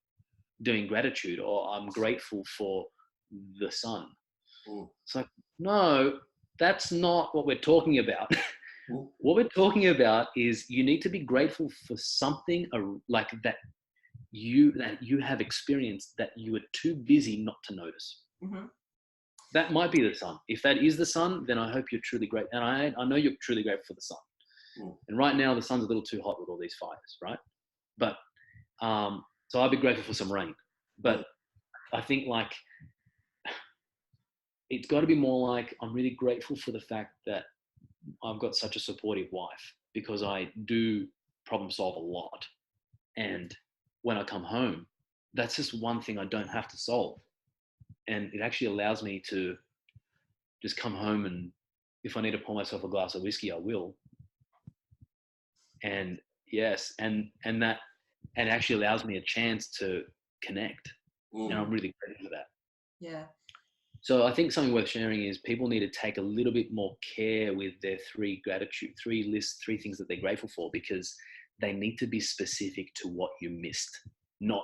doing gratitude, or I'm grateful for the sun. It's like, no, that's not what we're talking about. What we're talking about is you need to be grateful for something like that you have experienced that you were too busy not to notice. Mm-hmm. That might be the sun. If that is the sun, then I hope you're truly great. And I know you're truly grateful for the sun. And right now the sun's a little too hot with all these fires, right? But so I'll be grateful for some rain. But I think like it's got to be more like, I'm really grateful for the fact that I've got such a supportive wife, because I do problem solve a lot. And when I come home, that's just one thing I don't have to solve. And it actually allows me to just come home, and if I need to pour myself a glass of whiskey, I will. And yes, and that, and it actually allows me a chance to connect. And I'm really grateful for that. Yeah. So I think something worth sharing is people need to take a little bit more care with their three things that they're grateful for, because they need to be specific to what you missed, not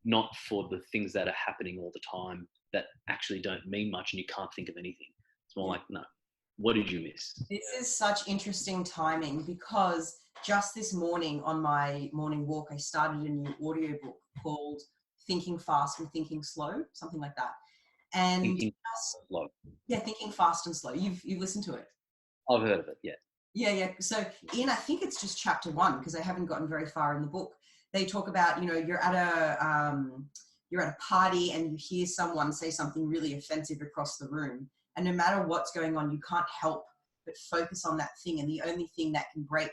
not for the things that are happening all the time that actually don't mean much and you can't think of anything. It's more like, no, what did you miss? This is such interesting timing because just this morning on my morning walk, I started a new audiobook called Thinking Fast and Thinking Slow, something like that. And Thinking slow. yeah, Thinking Fast and Slow. You've listened to it. I've heard of it, yeah. Yeah. So I think it's just chapter 1 because I haven't gotten very far in the book. They talk about, you're at a party and you hear someone say something really offensive across the room. And no matter what's going on, you can't help but focus on that thing. And the only thing that can break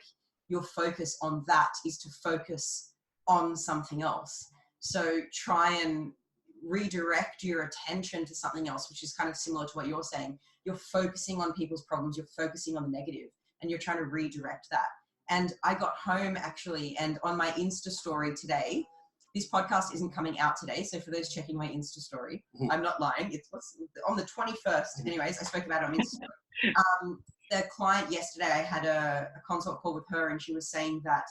your focus on that is to focus on something else. So try and redirect your attention to something else, which is kind of similar to what you're saying. You're focusing on people's problems. You're focusing on the negative and you're trying to redirect that. And I got home actually, and on my Insta story today, this podcast isn't coming out today. So for those checking my Insta story, I'm not lying. It's on the 21st. Anyways, I spoke about it on Insta. The client yesterday, I had a consult call with her and she was saying that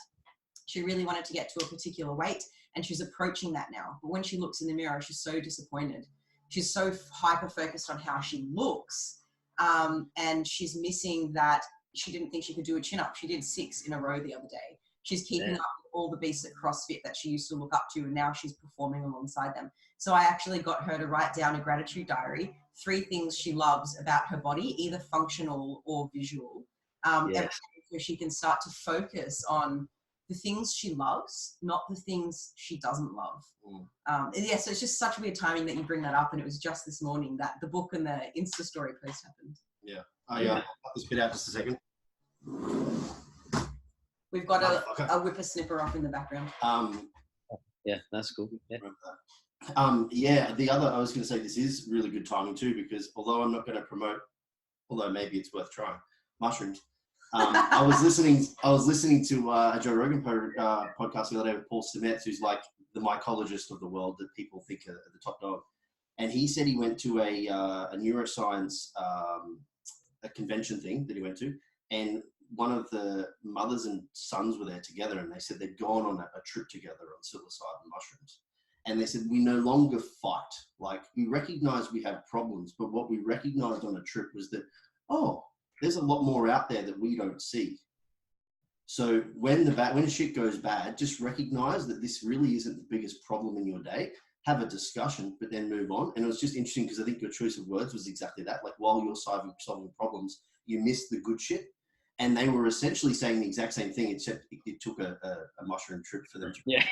she really wanted to get to a particular weight and she's approaching that now. But when she looks in the mirror, she's so disappointed. She's so hyper focused on how she looks. And she's missing that she didn't think she could do a chin up. She did 6 in a row the other day. She's keeping up with all the beasts at CrossFit that she used to look up to, and now she's performing alongside them. So I actually got her to write down a gratitude diary, 3 things she loves about her body, either functional or visual, every day, so she can start to focus on the things she loves, not the things she doesn't love. So it's just such weird timing that you bring that up, and it was just this morning that the book and the Insta story post happened. Yeah. I'll cut this bit out just a second. We've got a whippersnipper off in the background. Yeah, that's cool. Yeah. The other, I was going to say, this is really good timing too, because although I'm not going to promote, although maybe it's worth trying, mushrooms. I was listening to a Joe Rogan podcast the other day with Paul Stamets, who's like the mycologist of the world that people think are the top dog. And he said he went to a neuroscience a convention thing that he went to, and one of the mothers and sons were there together, and they said they'd gone on a trip together on psilocybin mushrooms. And they said, we no longer fight. Like, we recognize we have problems, but what we recognized on a trip was that, there's a lot more out there that we don't see. So when shit goes bad, just recognize that this really isn't the biggest problem in your day. Have a discussion, but then move on. And it was just interesting because I think your choice of words was exactly that. Like, while you're solving problems, you miss the good shit. And they were essentially saying the exact same thing, except it took a mushroom trip for them to. Yeah.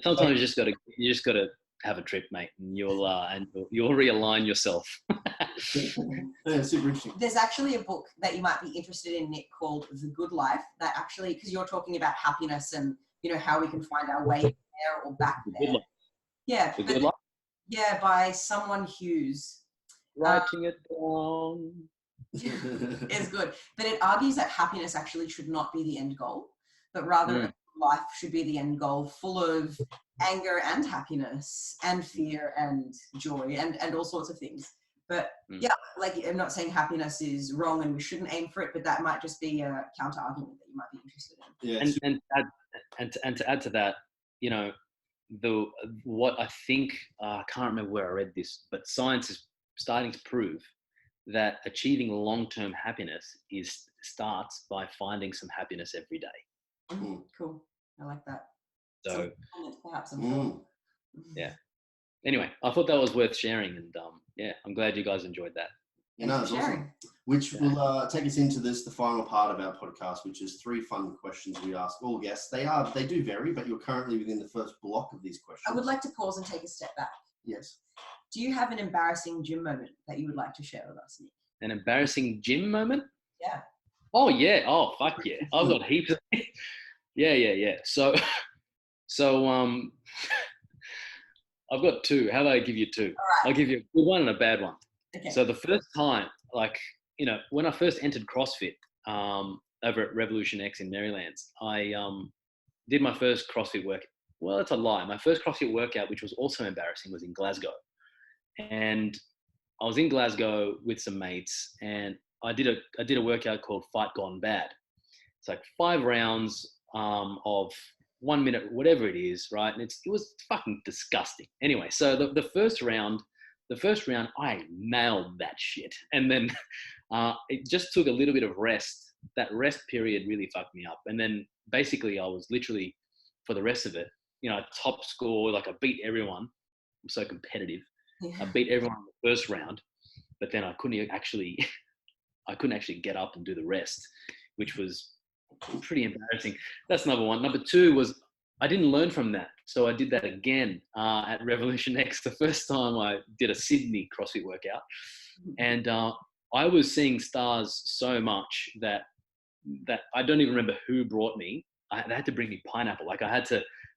Sometimes you just gotta have a trip, mate, and you'll realign yourself. Yeah, super interesting. There's actually a book that you might be interested in, Nick, called The Good Life. That actually, because you're talking about happiness and how we can find our way there or back there. Yeah. The Good Life. Yeah, by someone Hughes. Writing it down. Is good, but it argues that happiness actually should not be the end goal, but rather life should be the end goal, full of anger and happiness and fear and joy and all sorts of things. But like, I'm not saying happiness is wrong and we shouldn't aim for it, but that might just be a counter argument that you might be interested in. Yeah, and to add to that, what I think, I can't remember where I read this, but science is starting to prove that achieving long-term happiness starts by finding some happiness every day. Cool. I like that. So perhaps yeah. Anyway, I thought that was worth sharing, and I'm glad you guys enjoyed that. Thanks for sharing. Awesome. Which will take us into the final part of our podcast, which is 3 fun questions we ask all guests. They do vary, but you're currently within the first block of these questions. I would like to pause and take a step back. Yes. Do you have an embarrassing gym moment that you would like to share with us, Nick? An embarrassing gym moment? Yeah. Oh yeah. Oh fuck yeah. I've got heaps of Yeah. So I've got 2. How about I give you 2? All right. I'll give you a good one and a bad one. Okay. So the first time, when I first entered CrossFit over at Revolution X in Maryland, I did my first CrossFit workout. Well, it's a lie. My first CrossFit workout, which was also embarrassing, was in Glasgow. And I was in Glasgow with some mates, and I did a workout called Fight Gone Bad. It's like 5 rounds of 1 minute, whatever it is, right? And it was fucking disgusting. Anyway, so the first round, I nailed that shit. And then it just took a little bit of rest. That rest period really fucked me up. And then basically I was literally, for the rest of it, top score, like I beat everyone. I'm so competitive. Yeah. I beat everyone in the first round, but then I couldn't actually get up and do the rest, which was pretty embarrassing. That's number one. Number two was I didn't learn from that. So I did that again at Revolution X, the first time I did a Sydney CrossFit workout. And I was seeing stars so much that I don't even remember who brought me. They had to bring me pineapple. Like I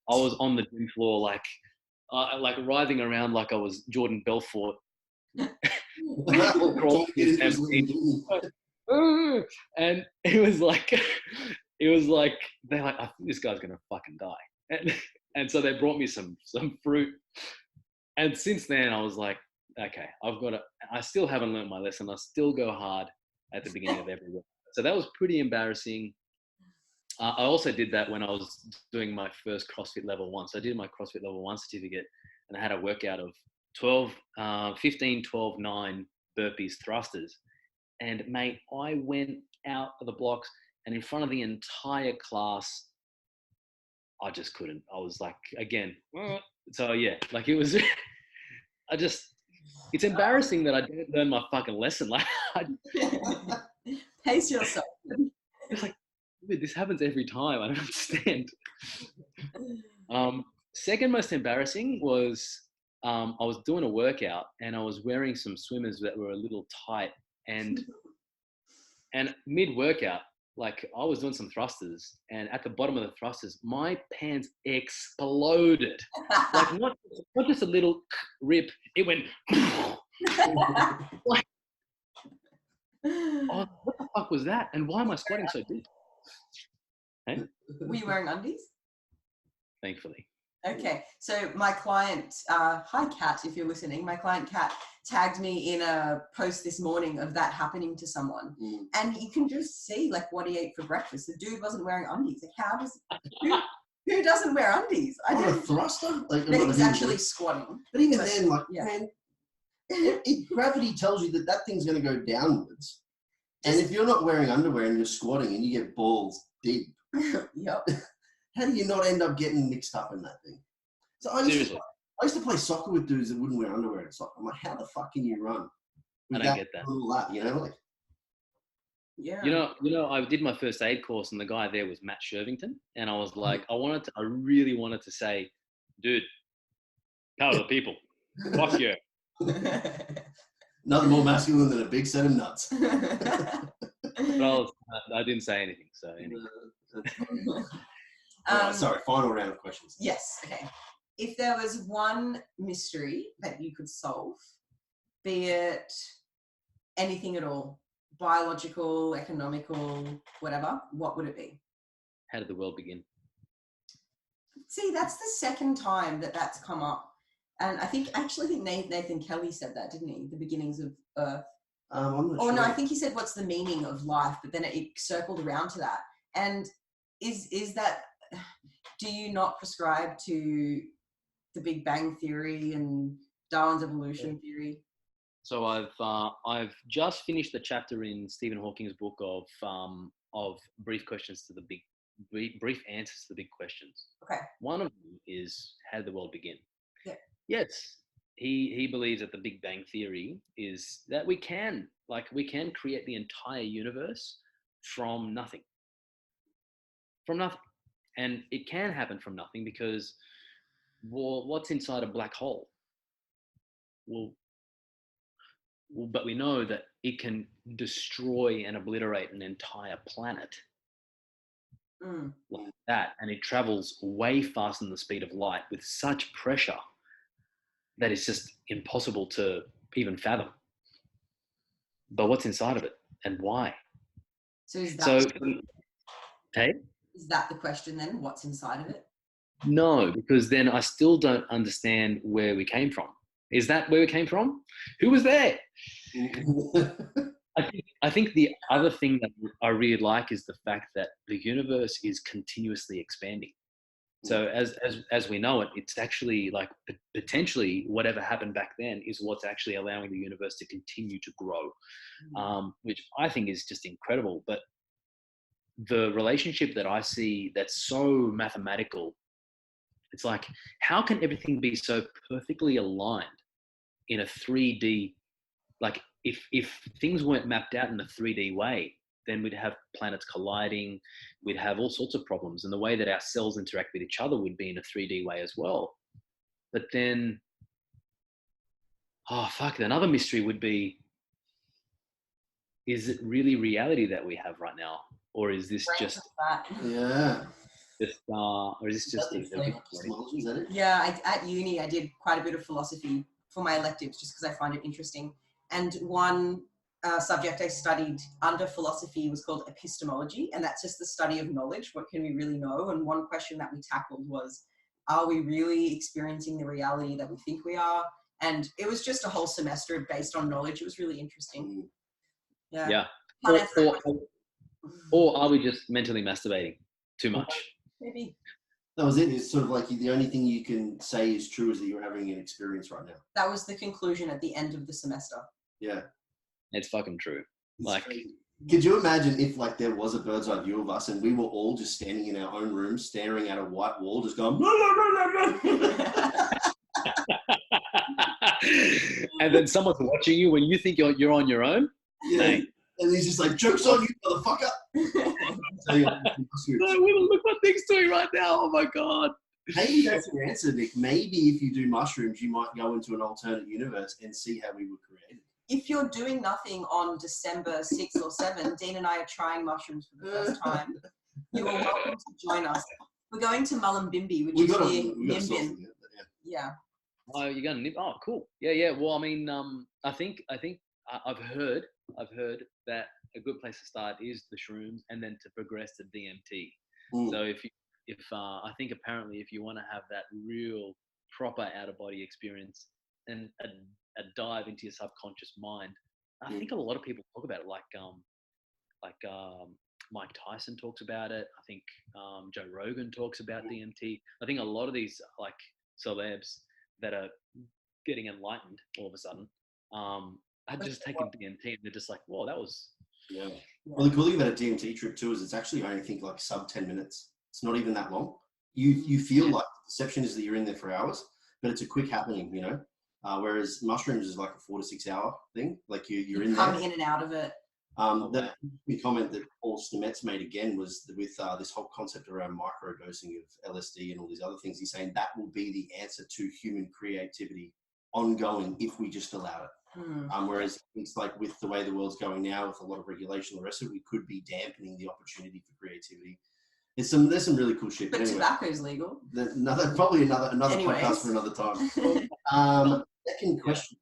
was on the gym floor, like writhing around like I was Jordan Belfort. And it was like they're like, I think this guy's gonna fucking die. And so they brought me some fruit. And since then I was like, okay, I still haven't learned my lesson. I still go hard at the beginning of every workout. So that was pretty embarrassing. I also did that when I was doing my first CrossFit Level 1. So I did my CrossFit Level 1 certificate and I had a workout of 15, 12, 9 burpees thrusters. And mate, I went out of the blocks and in front of the entire class, I just couldn't. I was like, again. So yeah, like it was, it's embarrassing that I didn't learn my fucking lesson. Like, pace yourself. It's like, dude, this happens every time. I don't understand. Second most embarrassing was I was doing a workout and I was wearing some swimmers that were a little tight, and mid-workout, like I was doing some thrusters, and at the bottom of the thrusters, my pants exploded. Like not just a little rip, it went like, oh, what the fuck was that? And why am I squatting so deep? Hey? Were you wearing undies? Thankfully. Okay, so my client, hi Kat, if you're listening, my client Kat tagged me in a post this morning of that happening to someone. And you can just see like what he ate for breakfast. The dude wasn't wearing undies. Like who doesn't wear undies? I On a don't. thruster? Like, He was actually squatting. But even then, like, yeah. man, gravity tells you that thing's going to go downwards. And if you're not wearing underwear and you're squatting and you get balls deep, Yep. how do you not end up getting mixed up in that thing? So I used to play soccer with dudes that wouldn't wear underwear in soccer. I'm like, how the fuck can you run? I don't get that. Like, yeah. You know, I did my first aid course, and the guy there was Matt Shervington, and I was like, I really wanted to say, dude, power to the people, fuck yeah. Nothing more masculine than a big set of nuts. But I didn't say anything, so anyway. Sorry, final round of questions. Yes, okay. If there was one mystery that you could solve, be it anything at all, biological, economical, whatever, what would it be? How did the world begin? See, that's the second time that's come up. And I think Nathan Kelly said that, didn't he? The beginnings of Earth. I'm not sure. No, I think he said, what's the meaning of life? But then it circled around to that. And is that, do you not prescribe to the Big Bang Theory and Darwin's evolution theory? So I've just finished the chapter in Stephen Hawking's book of brief questions to the brief answers to the big questions. Okay. One of them is, how did the world begin? Yeah. Yes, he believes that the Big Bang Theory is that we can create the entire universe from nothing. From nothing. And it can happen from nothing because, well, what's inside a black hole? Well, but we know that it can destroy and obliterate an entire planet like that. And it travels way faster than the speed of light with such pressure that it's just impossible to even fathom. But what's inside of it and why? So is that hey? Is that the question then? What's inside of it? No, because then I still don't understand where we came from. Is that where we came from? Who was there? I think the other thing that I really like is the fact that the universe is continuously expanding. So as we know it, it's actually like potentially whatever happened back then is what's actually allowing the universe to continue to grow, which I think is just incredible. But the relationship that I see that's so mathematical, it's like, how can everything be so perfectly aligned in a 3D? Like if things weren't mapped out in a 3D way, then we'd have planets colliding, we'd have all sorts of problems. And the way that our cells interact with each other would be in a 3D way as well. But then, oh, fuck, another mystery would be, is it really reality that we have right now? Or is this just, Yeah. or is this just Is that it? Yeah, at uni, I did quite a bit of philosophy for my electives just because I find it interesting. And one subject I studied under philosophy was called epistemology, and that's just the study of knowledge. What can we really know? And one question that we tackled was, are we really experiencing the reality that we think we are? And it was just a whole semester based on knowledge. It was really interesting. Yeah. Or are we just mentally masturbating too much? Maybe. That was it. It's sort of like the only thing you can say is true is that you're having an experience right now. That was the conclusion at the end of the semester. Yeah. It's fucking true. Like, could you imagine if like there was a bird's eye view of us and we were all just standing in our own room, staring at a white wall, just going, no, no, no, no, no. And then someone's watching you when you think you're on your own. Yeah. Mate. And he's just like, joke's on you, motherfucker. No, look what thing's doing right now. Oh my God. Maybe that's the answer, Nick. Maybe if you do mushrooms, you might go into an alternate universe and see how we were created. If you're doing nothing on December 6th or 7th, Dean and I are trying mushrooms for the first time. You are welcome to join us. We're going to Mullumbimby, which is near Nimbin. Yeah. Oh, you're going to Nib? Oh, cool. Yeah. Well, I mean, I think I've heard that a good place to start is the shrooms, and then to progress to DMT. So if I think apparently if you want to have that real proper out of body experience and a dive into your subconscious mind, I think a lot of people talk about it, like Mike Tyson talks about it. I think Joe Rogan talks about DMT. I think a lot of these like celebs that are getting enlightened all of a sudden had just taken DMT and they're just like, whoa, that was. Yeah. Well, the cool thing about a DMT trip too is it's actually only, I think, like sub 10 minutes. It's not even that long. You feel like the perception is that you're in there for hours, but it's a quick happening, you know. Whereas mushrooms is like a 4 to 6 hour thing. Like you're in there. Come in and out of it. The comment that Paul Stamets made again was with this whole concept around microdosing of LSD and all these other things. He's saying that will be the answer to human creativity ongoing if we just allow it. Whereas it's like with the way the world's going now, with a lot of regulation and the rest of it, we could be dampening the opportunity for creativity. There's some really cool shit. But anyway, tobacco's legal. Probably another podcast for another time. Second question.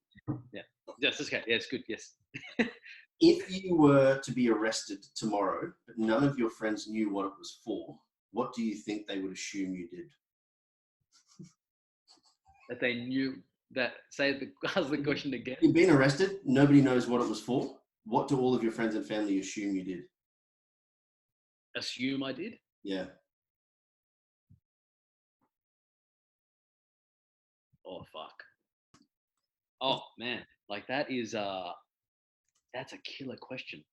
Yeah. Yes, okay. Yeah, it's good. Yes. If you were to be arrested tomorrow, but none of your friends knew what it was for, what do you think they would assume you did? That they knew that, ask the question again. You've been arrested, nobody knows what it was for. What do all of your friends and family assume you did? Assume I did? Yeah. Oh, fuck. Oh, man. Like that is, that's a killer question.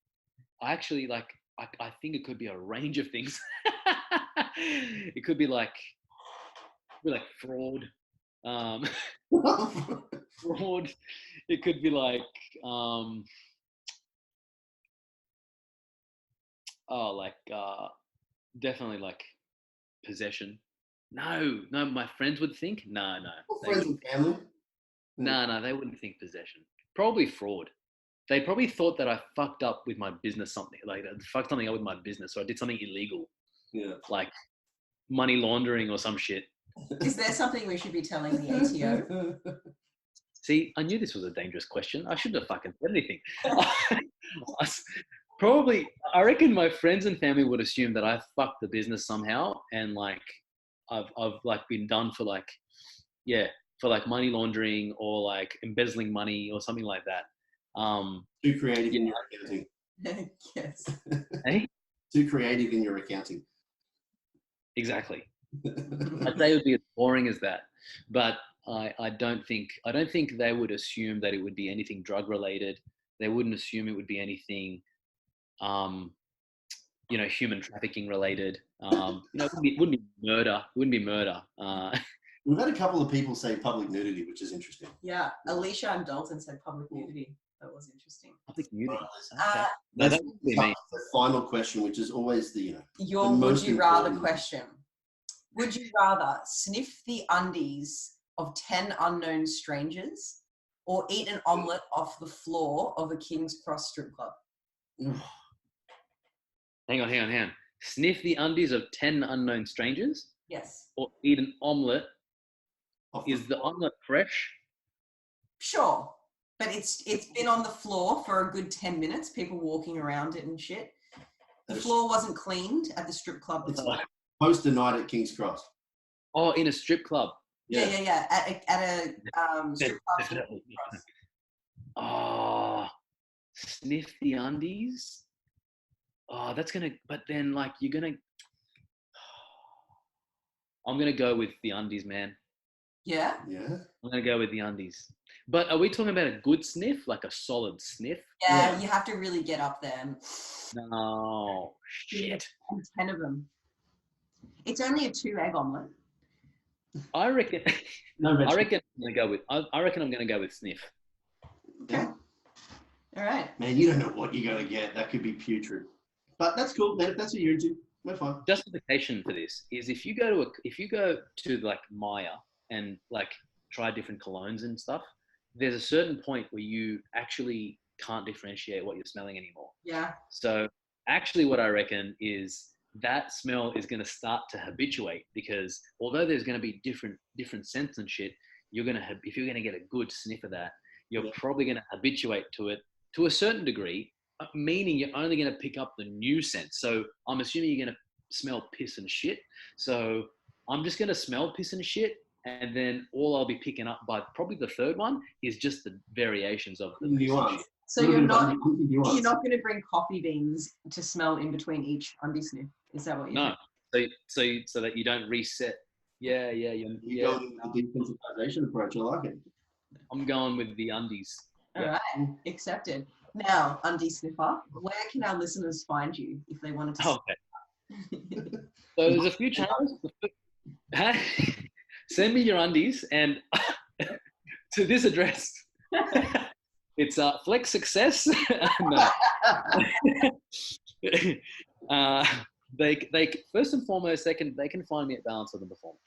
I actually I think it could be a range of things. It could be like fraud. Fraud. It could be like definitely like possession. No, my friends would think. No. Friends and family? No, they wouldn't think possession. Probably fraud. They probably thought that I fucked up with my business something. Like I fucked something up with my business, or I did something illegal. Yeah. Like money laundering or some shit. Is there something we should be telling the ATO? See, I knew this was a dangerous question. I shouldn't have fucking said anything. Probably, I reckon my friends and family would assume that I fucked the business somehow, and like I've like been done for like money laundering or like embezzling money or something like that. Too creative in your accounting. Yes. Hey? Too creative in your accounting. Exactly. I'd say it would be as boring as that, but I don't think they would assume that it would be anything drug related. They wouldn't assume it would be anything, human trafficking related. It wouldn't be murder. It wouldn't be murder. We've had a couple of people say public nudity, which is interesting. Yeah, Alicia and Dalton said public nudity. That was interesting. Public nudity. Uh, No, that would be me. The final question, which is always the Your the would most you rather important. question. Would you rather sniff the undies of 10 unknown strangers or eat an omelette off the floor of a King's Cross strip club? Hang on. Sniff the undies of 10 unknown strangers Yes. or eat an omelette. Off Is the omelette fresh? Sure. But it's been on the floor for a good 10 minutes, people walking around it and shit. The floor wasn't cleaned at the strip club. It's like post a night at King's Cross. Oh, in a strip club. Yeah. At a strip club. Definitely. Oh, sniff the undies. Oh, but then I'm gonna go with the undies, man. Yeah. Yeah. I'm gonna go with the undies. But are we talking about a good sniff, like a solid sniff? Yeah, you have to really get up there. No, shit. And 10 of them. It's only a 2-egg omelette. I reckon. No, I reckon I'm gonna go with sniff. Okay. All right. Man, you don't know what you're gonna get. That could be putrid. But that's cool, man. If that's what you're into, we're fine. Justification for this is if you go to like Maya and like try different colognes and stuff, there's a certain point where you actually can't differentiate what you're smelling anymore. Yeah. So actually what I reckon is that smell is going to start to habituate, because although there's going to be different scents and shit, if you're going to get a good sniff of that, you're probably going to habituate to it to a certain degree, meaning you're only going to pick up the new scent. So I'm assuming you're going to smell piss and shit. So I'm just going to smell piss and shit, and then all I'll be picking up by probably the third one is just the variations of the piss and shit. So you're not going to bring coffee beans to smell in between each undie sniff. Is that what you're No. So that you don't reset. Yeah. You're going with the desensitization approach. I like it. I'm going with the undies. All right, accepted. Now, undie sniffer, where can our listeners find you if they wanted to? Okay. So there's a few channels. Send me your undies and to this address. It's Flex Success. No. They first and foremost they can find me at Balance of the Performance.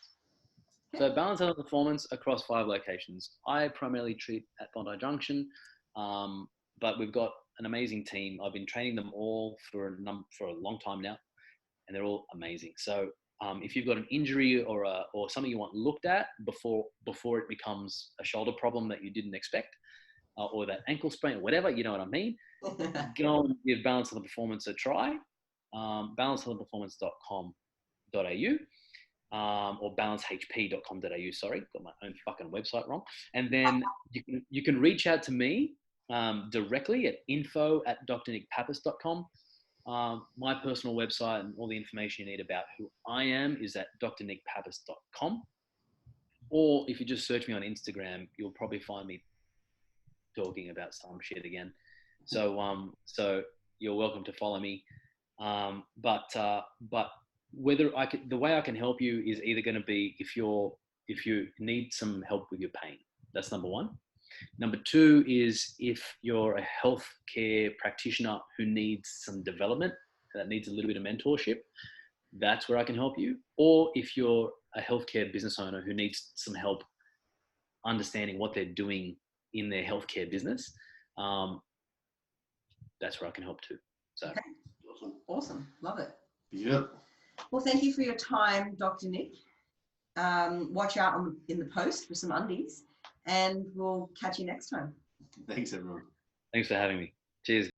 So Balance of the Performance across 5 locations. I primarily treat at Bondi Junction, but we've got an amazing team. I've been training them all for a long time now, and they're all amazing. So if you've got an injury or something you want looked at before it becomes a shoulder problem that you didn't expect, or that ankle sprain or whatever, you know what I mean, go and give Balance of the Performance a try. balanceoftheperformance.com.au or balancehp.com.au. Sorry, got my own fucking website wrong. And then you can reach out to me directly at info@drnickpappas.com. My personal website and all the information you need about who I am is at drnickpappas.com. Or if you just search me on Instagram, you'll probably find me talking about some shit again. So you're welcome to follow me. But whether the way I can help you is either going to be if you need some help with your pain. That's number one. Number two is if you're a healthcare practitioner who needs some development, that needs a little bit of mentorship, that's where I can help you. Or if you're a healthcare business owner who needs some help understanding what they're doing in their healthcare business, that's where I can help too. So okay. Awesome. Love it. Yeah. Well, thank you for your time, Dr. Nick. Watch out in the post for some undies, and we'll catch you next time. Thanks, everyone. Thanks for having me. Cheers.